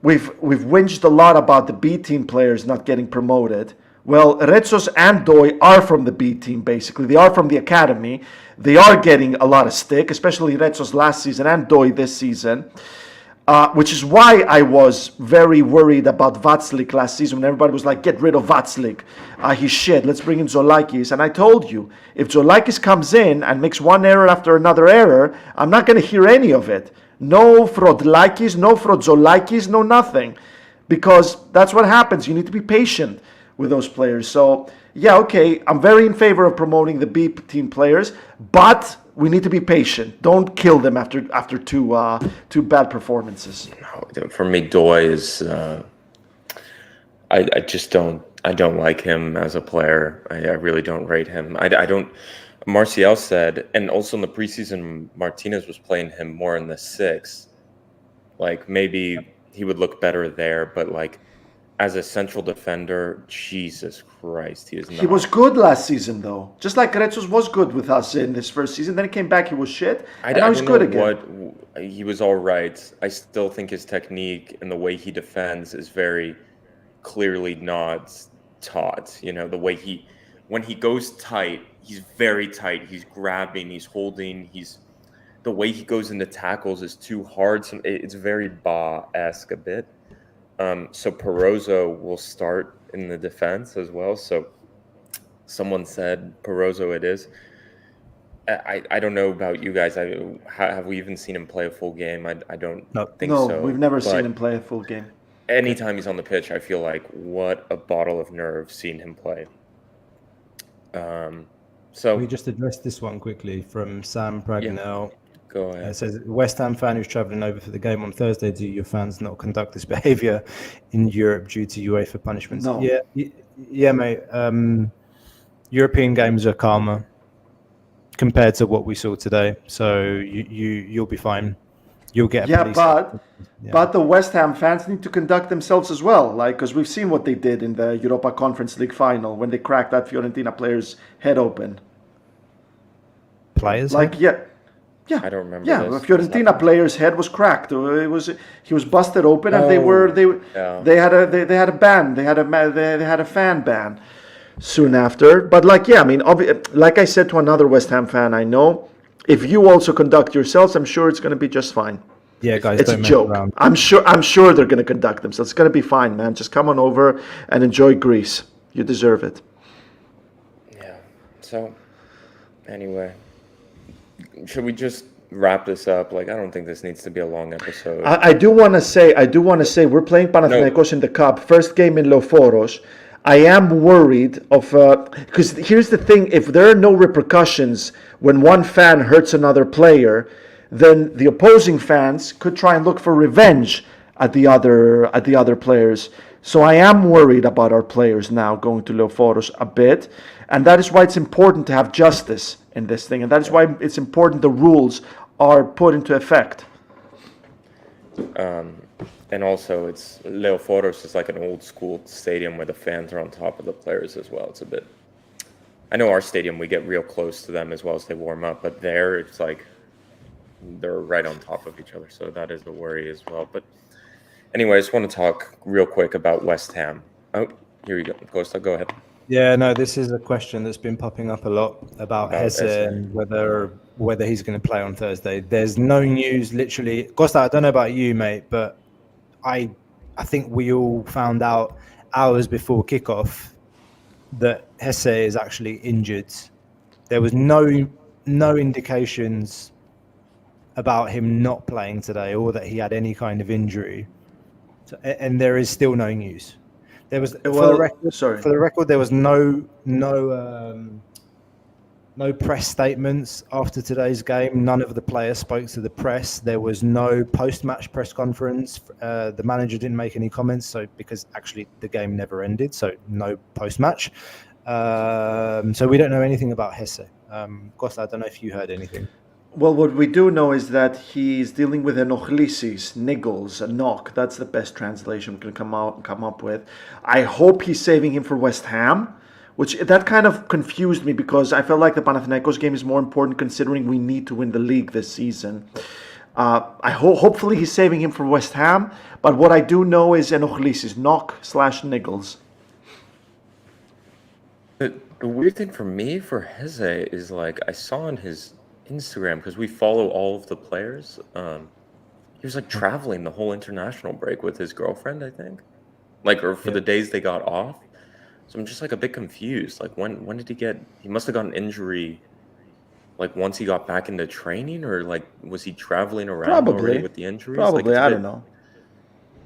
whinged a lot about the B team players not getting promoted. Well, Retsos and Doi are from the B team, basically. They are from the academy. They are getting a lot of stick, especially Retsos last season and Doi this season. Which is why I was very worried about Vatslik last season when everybody was like, get rid of Vatslik. He's shit. Let's bring in Zolakis. And I told you, if Zolakis comes in and makes one error after another error, I'm not going to hear any of it. No Frodlakis, no Frodzolakis, no nothing. Because that's what happens. You need to be patient with those players. So, yeah, okay, I'm very in favor of promoting the B team players, but we need to be patient. Don't kill them after two bad performances. For me, Doi is I just don't like him as a player. I really don't rate him. I don't. Martial said, and also in the preseason, Martinez was playing him more in the 6. Like maybe he would look better there, but like as a central defender, Jesus Christ, he is not. He was good last season, though. Just like Retsos was good with us in this first season. Then he came back, he was shit, and now he's good again. He was all right. I still think his technique and the way he defends is very clearly not taught. You know, the way when he goes tight, he's very tight. He's grabbing, he's holding, the way he goes into tackles is too hard. It's very Ba-esque a bit. So Perozzo will start in the defense as well. So someone said Perozzo it is. I don't know about you guys. Have we even seen him play a full game? I don't think so. No, we've never seen him play a full game. Anytime he's on the pitch, I feel like what a bottle of nerve seeing him play. So we just addressed this one quickly from Sam Pragnell. Yeah. Go ahead. It says, West Ham fan who's travelling over for the game on Thursday, do your fans not conduct this behaviour in Europe due to UEFA punishments? No. Yeah, mate. European games are calmer compared to what we saw today. So you'll be fine. You'll get but the West Ham fans need to conduct themselves as well, like, because we've seen what they did in the Europa Conference League final when they cracked that Fiorentina player's head open. Players? Like, yeah. I don't remember. Yeah, the Fiorentina player's head was cracked. He was busted open, and they had a ban. They had a fan ban soon after. But like, yeah, I mean, like I said to another West Ham fan I know, if you also conduct yourselves, I'm sure it's going to be just fine. Yeah, guys, it's a joke. I'm sure they're going to conduct themselves. It's going to be fine, man. Just come on over and enjoy Greece. You deserve it. Yeah. So, anyway, should we just wrap this up? Like, I don't think this needs to be a long episode. I do want to say we're playing Panathinakos in the Cup. First game in Leoforos. I am worried of because here's the thing: if there are no repercussions when one fan hurts another player, then the opposing fans could try and look for revenge at the other players. So I am worried about our players now going to Leoforos a bit, and that is why it's important to have justice in this thing, and that is why it's important the rules are put into effect. And also, it's Leoforos is like an old school stadium where the fans are on top of the players as well. It's a bit. I know our stadium, we get real close to them as well as they warm up, but there it's like they're right on top of each other. So that is a worry as well. But anyway, I just want to talk real quick about West Ham. Oh, here you go. Costa, go ahead. Yeah, no, this is a question that's been popping up a lot about Hesse and whether he's going to play on Thursday. There's no news, literally. Costa, I don't know about you, mate, but I think we all found out hours before kickoff that Hesse is actually injured. There was no indications about him not playing today or that he had any kind of injury. So, and there is still no news. There was Well, sorry. for the record, there was no press statements after today's game. None of the players spoke to the press. There was no post-match press conference. The manager didn't make any comments, so because actually the game never ended, so no post-match. So we don't know anything about Hesse. Costa, I don't know if you heard anything. Well, what we do know is that he's dealing with enochlήσεις, niggles, a knock. That's the best translation we can come up with. I hope he's saving him for West Ham, which that kind of confused me because I felt like the Panathinakos game is more important considering we need to win the league this season. Hopefully he's saving him for West Ham, but what I do know is enochlήσεις, knock/niggles. The weird thing for me for Heze is like I saw on his Instagram, because we follow all of the players. He was like traveling the whole international break with his girlfriend, I think, like, or for the days they got off. So I'm just like a bit confused. Like when did he get? He must have got an injury. Like once he got back into training, or like was he traveling around already with the injuries? Probably, I don't know.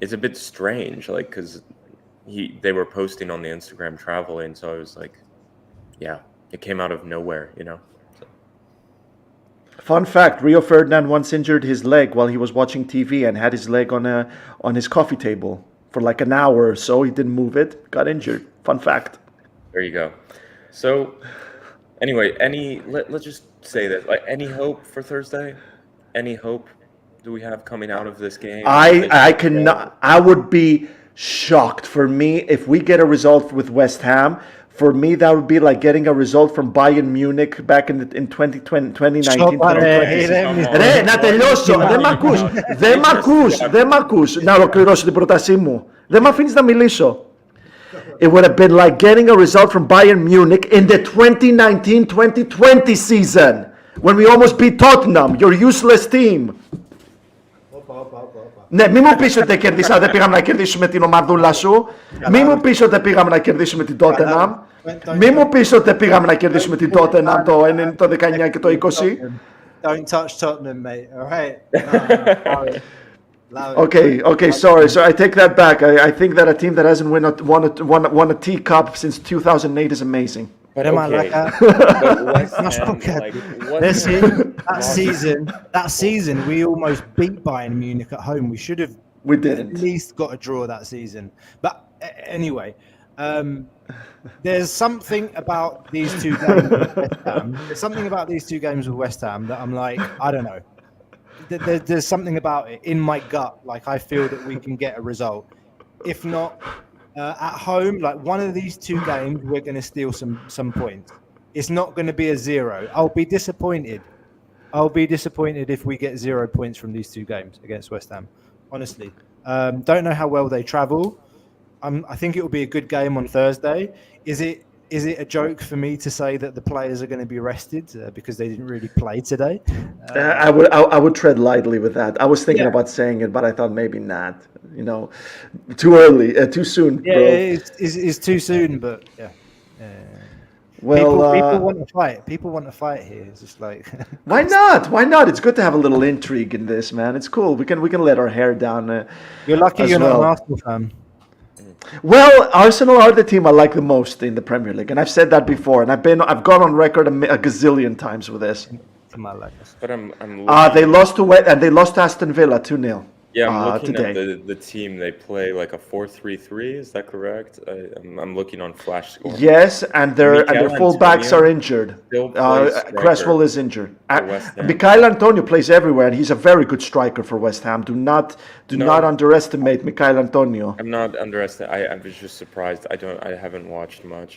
It's a bit strange, like because they were posting on the Instagram traveling, so I was like, yeah, it came out of nowhere, you know. Fun fact: Rio Ferdinand once injured his leg while he was watching TV and had his leg on his coffee table for like an hour or so. He didn't move it, got injured. Fun fact. There you go. So, anyway, let's just say that, like, any hope for Thursday? Any hope do we have coming out of this game? I would be shocked. For me, if we get a result with West Ham, for me that would be like getting a result from Bayern Munich back in 2019. 2020. Ρε, να τελειώσω. Δεν μ' ακούς. Να ολοκληρώσω την πρότασή μου. Δεν μ' αφήνεις να μιλήσω. It would have been like getting a result from Bayern Munich in the 2019-2020 season when we almost beat Tottenham, your useless team. Ναι, μη μου πεις ότι δεν πήγαμε να κερδίσουμε την ομαδούλα σου. Μη μου πεις ότι πήγαμε να κερδίσουμε την Tottenham. Μη μου πεις ότι πήγαμε να κερδίσουμε την Tottenham το 19 και το 20. Don't touch Tottenham, mate. All right. Okay, sorry. So I take that back. I think that a team that hasn't won a teacup since 2008 is amazing. But that season, we almost beat Bayern Munich at home. We should have at least got a draw that season. But anyway, there's something about these two games with West Ham. There's something about these two games with West Ham that I'm like, I don't know. There's something about it in my gut. Like I feel that we can get a result. If not at home, like one of these two games, we're going to steal some points. It's not going to be a 0. I'll be disappointed. If we get 0 points from these two games against West Ham. Honestly, don't know how well they travel. I think it will be a good game on Thursday. Is it a joke for me to say that the players are going to be rested because they didn't really play today? I would tread lightly with that. I was thinking about saying it, but I thought maybe not. You know, too early, too soon. Yeah, bro. it's too soon, but yeah. Well, people want to fight. People want to fight here. It's just like why not? Why not? It's good to have a little intrigue in this, man. It's cool. We can let our hair down. You're lucky you're not an Arsenal fan. Well, Arsenal are the team I like the most in the Premier League, and I've said that before, and I've gone on record a gazillion times with this. But I'm they lost to Aston Villa 2-0. Yeah, I'm looking today. at the team. They play like a 4-3-3. Is that correct? I'm looking on Flash Score. Yes, and their fullbacks are injured. Cresswell is injured. Mikhail Antonio plays everywhere, and he's a very good striker for West Ham. Do not underestimate Mikhail Antonio. I'm not underestimating. I was just surprised. I haven't watched much,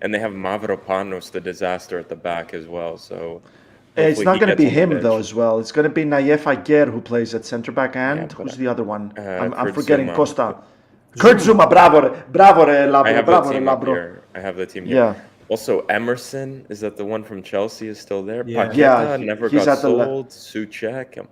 and they have Mavropanos, the disaster at the back as well. So. It's not going to be him though as well. It's going to be Nayef Aguer who plays at centre back, and who's the other one? I'm forgetting. Zuma. Costa. Kurt Zuma, bravo re, Labro. I have the team here. Yeah. Also, Emerson, is that the one from Chelsea, is still there? Yeah. Never got sold. Suchek.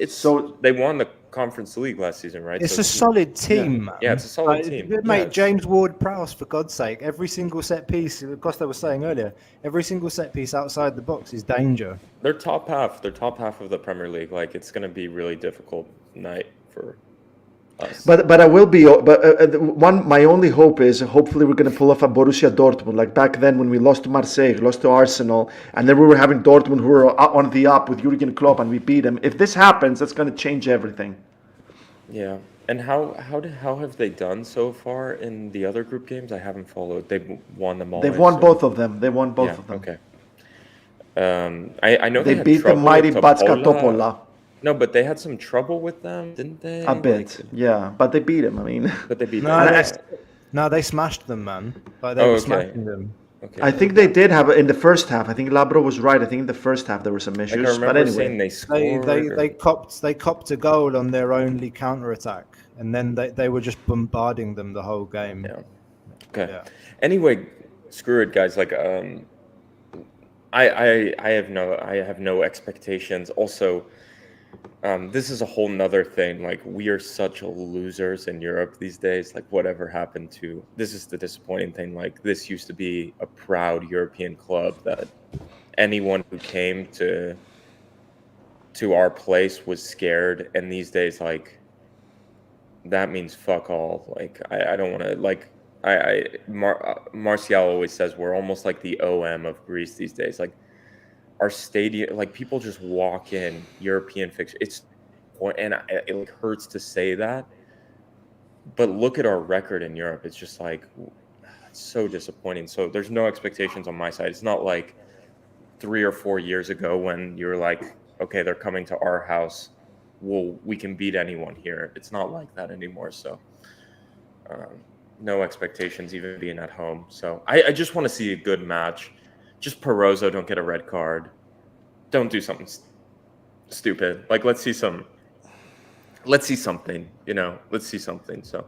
So they won the Conference League last season, right? It's a solid team. Yeah, it's a solid team. Mate, James Ward-Prowse, for God's sake, every single set piece, Costa was saying earlier, every single set piece outside the box is danger. They're top half of the Premier League. Like, it's going to be really difficult night for us. But I will be. But my only hope is hopefully we're going to pull off a Borussia Dortmund like back then when we lost to Marseille, lost to Arsenal, and then we were having Dortmund who were on the up with Jurgen Klopp and we beat them. If this happens, that's going to change everything. Yeah. And how have they done so far in the other group games? I haven't followed. They've won them all. They've won both of them. They won both Yeah. of them. Okay. I know They had beat the trouble mighty with Batska Topola No, but they had some trouble with them, didn't they? a bit, yeah. But they beat him. I mean, But they beat No, them. they smashed them, man. Like they Oh, were okay. smashing them. Okay. I think they did have in the first half. I think Labro was right. I think in the first half there were some Like, issues. I remember But anyway, saying they scored. They copped a goal on their only counter attack, and then they were just bombarding them the whole game. Yeah. Okay. Yeah. Anyway, screw it, guys. Like, I have no expectations. Also, this is a whole nother thing. Like, we are such losers in Europe these days. Like, whatever happened to this is the disappointing thing. Like, this used to be a proud European club that anyone who came to our place was scared, and these days, like, that means fuck all. Like, I don't want to, like, Martial always says we're almost like the OM of Greece these days. Like, our stadium, like, people just walk in European fixture. And it like hurts to say that, but look at our record in Europe. It's just like, it's so disappointing. So there's no expectations on my side. It's not like 3 or 4 years ago when you're like, okay, they're coming to our house. We can beat anyone here. It's not like that anymore. So no expectations even being at home. So I just want to see a good match. Just Perozzo don't get a red card. Don't do something stupid. Like, let's see something, Let's see something. So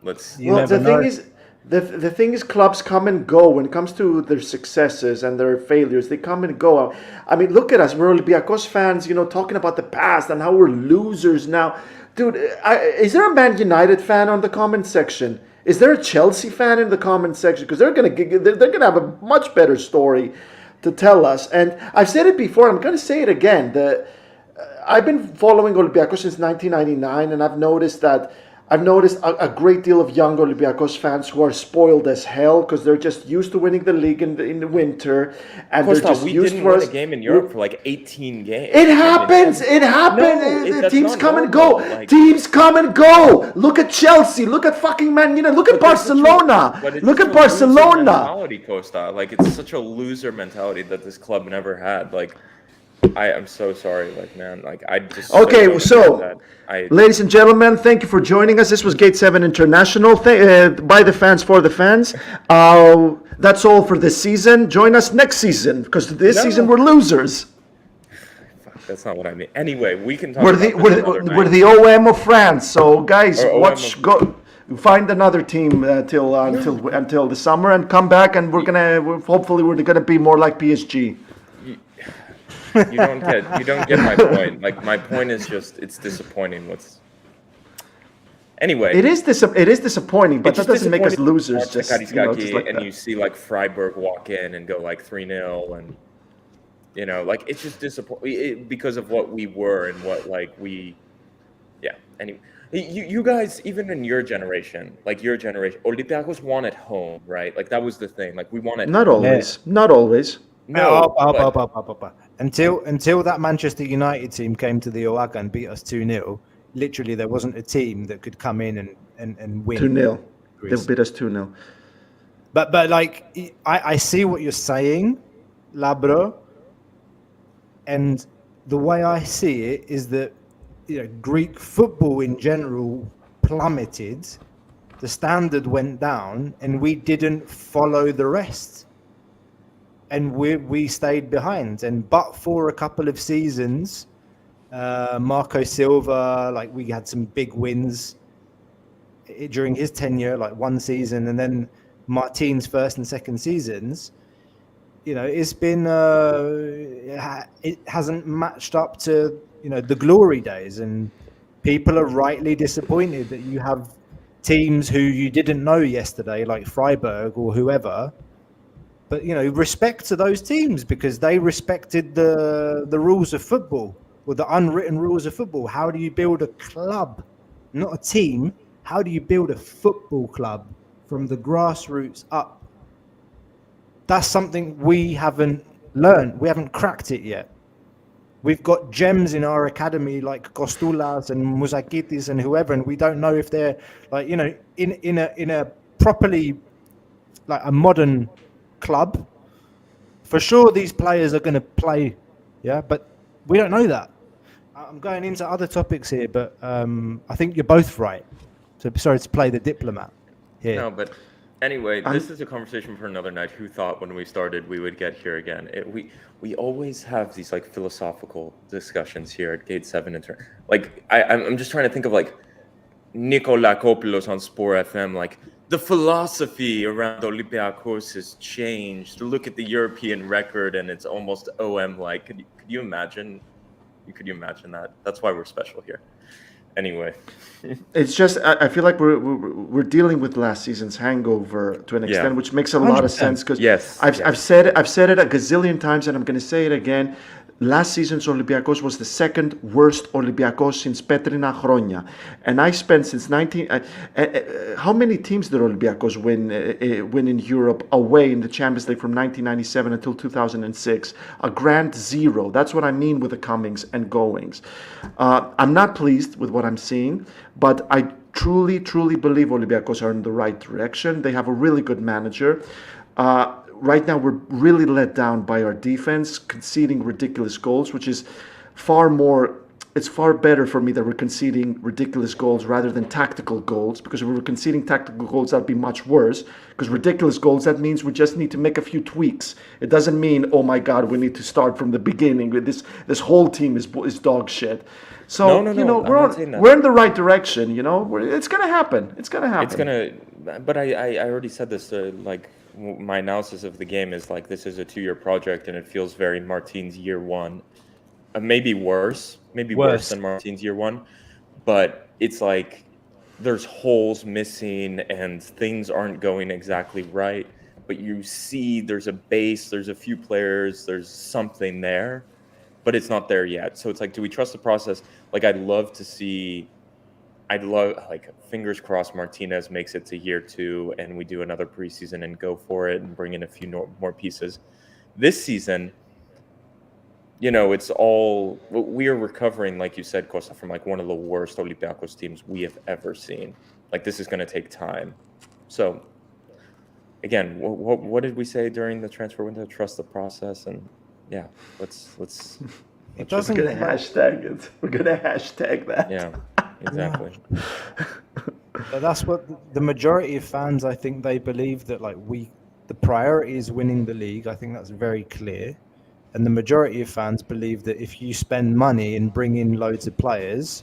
let's. well, the thing is, clubs come and go when it comes to their successes and their failures. They come and go. I mean, look at us. We're Olympiacos fans, talking about the past and how we're losers now. Dude, is there a Man United fan on the comment section? Is there a Chelsea fan in the comment section? Because they're gonna have a much better story to tell us. And I've said it before. I'm gonna say it again. I've been following Olympiacos since 1999, and I've noticed a great deal of young Olympiacos fans who are spoiled as hell because they're just used to winning the league in the winter, and they're just we used didn't for win us. a game in Europe for like 18 games. It happens. No, that's Teams not come and normal. go. Like, Teams come and go. Look at Chelsea. Look at fucking Man United. Look at Barcelona. Look at Barcelona. Mentality, Costa. Like, it's such a loser mentality that this club never had. Like, I'm so sorry. Like, man. Like, I just. Okay, so. Ladies and gentlemen, thank you for joining us. This was Gate 7 International, by the fans, for the fans. That's all for this season. Join us next season, because this season we're losers. Fuck, that's not what I mean. Anyway, we can talk We're about we're the OM of France. So, guys, go find another team until the summer and come back, and hopefully we're gonna be more like PSG. You don't get my point. Like, my point is just, it's disappointing. Anyway, it is disappointing, but that doesn't make us losers. Just like and you see like Freiburg walk in and go like 3-0, and like, it's just disappointing because of what we were and what Anyway, you guys, even in your generation, Olympiacos won at home, right? Like, that was the thing. Like, we won at not always, not always. No, Until that Manchester United team came to the Oaga and beat us 2-0, literally there wasn't a team that could come in and win. 2-0. They beat us 2-0. But like, I see what you're saying, Labro, and the way I see it is that Greek football in general plummeted, the standard went down, and we didn't follow the rest. And we stayed behind, but for a couple of seasons, Marco Silva, like, we had some big wins during his tenure, like one season, and then Martin's first and second seasons. It's been it hasn't matched up to the glory days, and people are rightly disappointed that you have teams who you didn't know yesterday, like Freiburg or whoever. But respect to those teams, because they respected the rules of football, or the unwritten rules of football. How do you build a club not a team. How do you build a football club from the grassroots up? That's something we haven't learned. We haven't cracked it yet. We've got gems in our academy like Kostulas and Musakitis and whoever, and we don't know if they're like, you know, in a properly like a modern club. For sure, these players are going to play, yeah, but we don't know that. I'm going into other topics here, but I think you're both right. So sorry to play the diplomat here. No, but anyway, this is a conversation for another night. Who thought when we started we would get here again? We always have these like philosophical discussions here at Gate 7. Like I'm just trying to think of like Nikolakopoulos on Sport FM. Like the philosophy around Olympiacos has changed. Look at the European record, and it's almost OM like. Could you imagine? Could you imagine that? That's why we're special here. Anyway, It's just I feel like we're dealing with last season's hangover to an extent, which makes a lot of 100%. sense because Yes, I've said it a gazillion times, and I'm going to say it again. Last season's Olympiacos was the second worst Olympiacos since Petrina Chronia, and I spent since 19. How many teams did Olympiacos win in Europe away in the Champions League from 1997 until 2006? A grand zero. That's what I mean with the comings and goings. I'm not pleased with what I'm seeing, but I truly believe Olympiacos are in the right direction. They have a really good manager. Right now, we're really let down by our defense, conceding ridiculous goals, which is it's far better for me that we're conceding ridiculous goals rather than tactical goals, because if we were conceding tactical goals, that'd be much worse, because ridiculous goals, that means we just need to make a few tweaks. It doesn't mean, oh my God, we need to start from the beginning. This whole team is dog shit. So, No, we're in the right direction, it's going to happen. It's going to happen. But I already said this, like, my analysis of the game is like this is a 2-year project, and it feels very Martin's year one, maybe worse than Martin's year one, but it's like there's holes missing and things aren't going exactly right, but you see there's a base, there's a few players, there's something there, but it's not there yet. So it's like, do we trust the process? Like I'd love, like, fingers crossed Martinez makes it to year 2 and we do another preseason and go for it and bring in a few more pieces. This season, it's all, we are recovering, like you said, Costa, from like one of the worst Olympiacos teams we have ever seen. Like, this is going to take time. So again, what did we say during the transfer window? Trust the process. And yeah, let's It doesn't. We're going to hashtag it. We're going to hashtag that. Yeah. Exactly. But that's what the majority of fans, I think, they believe that like the priority is winning the league. I think that's very clear. And the majority of fans believe that if you spend money and bring in loads of players,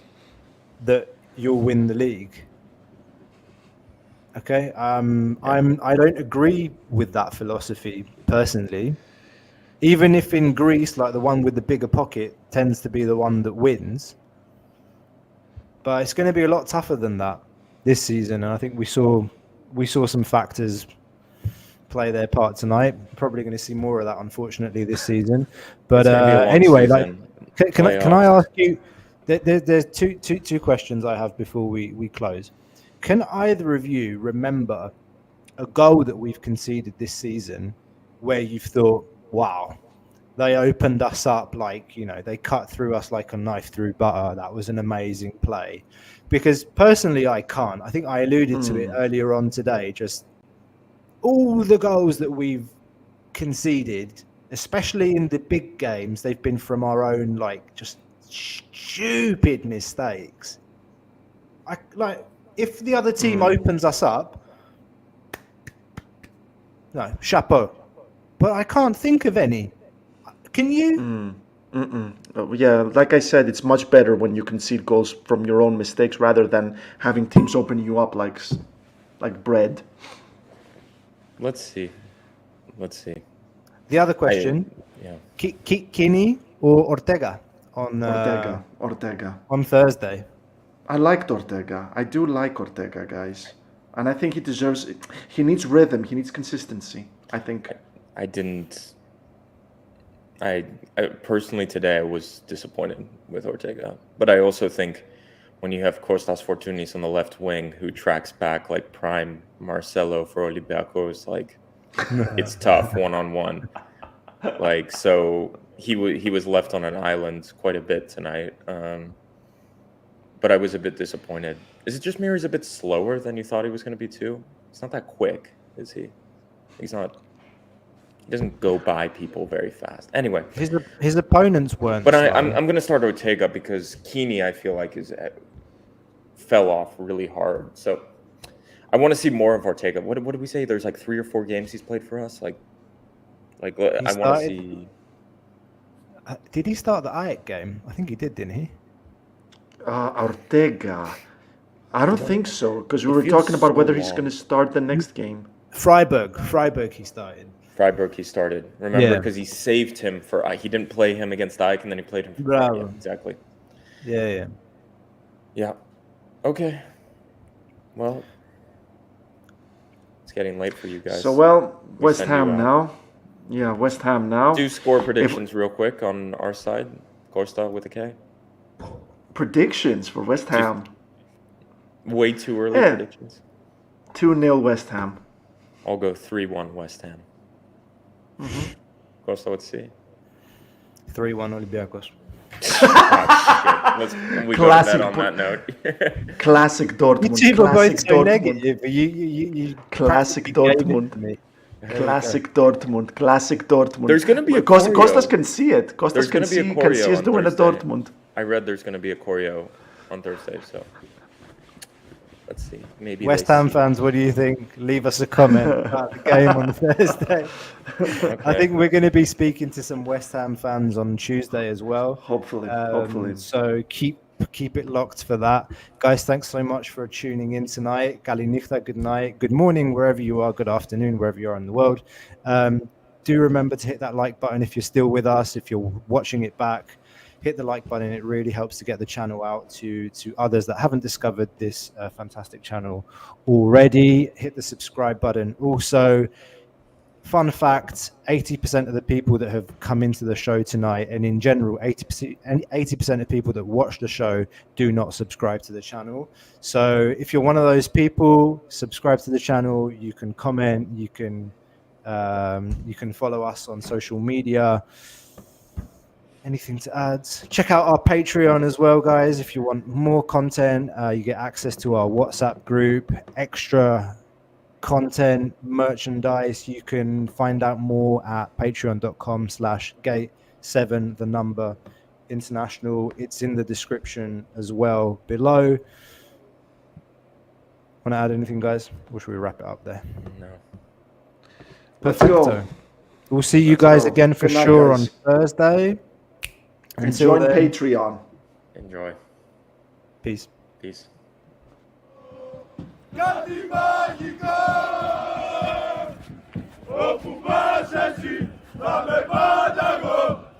that you'll win the league. Okay. I don't agree with that philosophy personally. Even if in Greece, like the one with the bigger pocket tends to be the one that wins. But it's going to be a lot tougher than that this season, and I think we saw some factors play their part tonight. Probably going to see more of that, unfortunately, this season. But anyway, season. Like, can I ask you? There's two questions I have before we close. Can either of you remember a goal that we've conceded this season where you've thought, "Wow, they opened us up, like, they cut through us like a knife through butter. That was an amazing play"? Because personally, I can't. I think I alluded to it earlier on today. Just all the goals that we've conceded, especially in the big games, they've been from our own, like, just stupid mistakes. If the other team opens us up, no, chapeau. But I can't think of any. Can you? Yeah, like I said, it's much better when you concede goals from your own mistakes rather than having teams open you up like bread. Let's see. The other question: Kini or Ortega on Ortega on Thursday? I liked Ortega. I do like Ortega, guys, and I think he deserves it. He needs rhythm. He needs consistency. I think. I personally today I was disappointed with Ortega, but I also think when you have Kostas Fortounis on the left wing who tracks back like prime Marcelo for Olympiacos, like it's tough one-on-one. Like, so he was left on an island quite a bit tonight. But I was a bit disappointed. Is it just me or is he a bit slower than you thought he was going to be too? He's not that quick, is he? He's not. He doesn't go by people very fast. Anyway, his opponents weren't. But I'm going to start Ortega because Keeney, I feel like, fell off really hard. So I want to see more of Ortega. What did we say? There's like 3 or 4 games he's played for us. Like I want to see. Did he start the Ajax game? I think he did, didn't he? Ortega. I don't think so, because we were talking about whether he's going to start the next game. Freiburg he started. Freiburg he started. Remember, because he saved him for. He didn't play him against Ajax, and then he played him for. Bravo. Yeah, exactly. Yeah. Okay. Well, it's getting late for you guys. So, West Ham now. Yeah, West Ham now. Do score predictions real quick on our side. Costa with a K. Predictions for West Ham. Way too early predictions. 2-0 West Ham. I'll go 3-1 West Ham. Mm-hmm. Costa, let's see. 3-1 Olympiacos. We go to that on that note. Classic Dortmund. You two are both Classic so Dortmund. negative. You Classic Dortmund. Classic Dortmund. Classic Dortmund. There's going to be a Costas can see it. Costas There's can gonna be a see choreo us on doing a Thursday. Dortmund. I read there's going to be a choreo on Thursday, so let's see. Maybe West Ham fans, what do you think? Leave us a comment about the game on Thursday. Okay. I think we're going to be speaking to some West Ham fans on Tuesday as well. Hopefully. So keep it locked for that. Guys, thanks so much for tuning in tonight. Kalinichta, good night. Good morning, wherever you are. Good afternoon, wherever you are in the world. Do remember to hit that like button if you're still with us, if you're watching it back. Hit the like button. It really helps to get the channel out to others that haven't discovered this fantastic channel already. Hit the subscribe button. Also, fun fact, 80% of the people that have come into the show tonight, and in general, 80% of people that watch the show do not subscribe to the channel. So if you're one of those people, subscribe to the channel. You can comment. You can follow us on social media. Anything to add? Check out our Patreon as well, guys. If you want more content, you get access to our WhatsApp group, extra content, merchandise. You can find out more at patreon.com/gate7 the number international. It's in the description as well below. Want to add anything, guys? Or should we wrap it up there? No. Perfecto. We'll see you guys again for sure on Thursday. And join Patreon. Enjoy. Peace. Peace. Κάτι μαγικό όπου πας εσύ θα με πάντα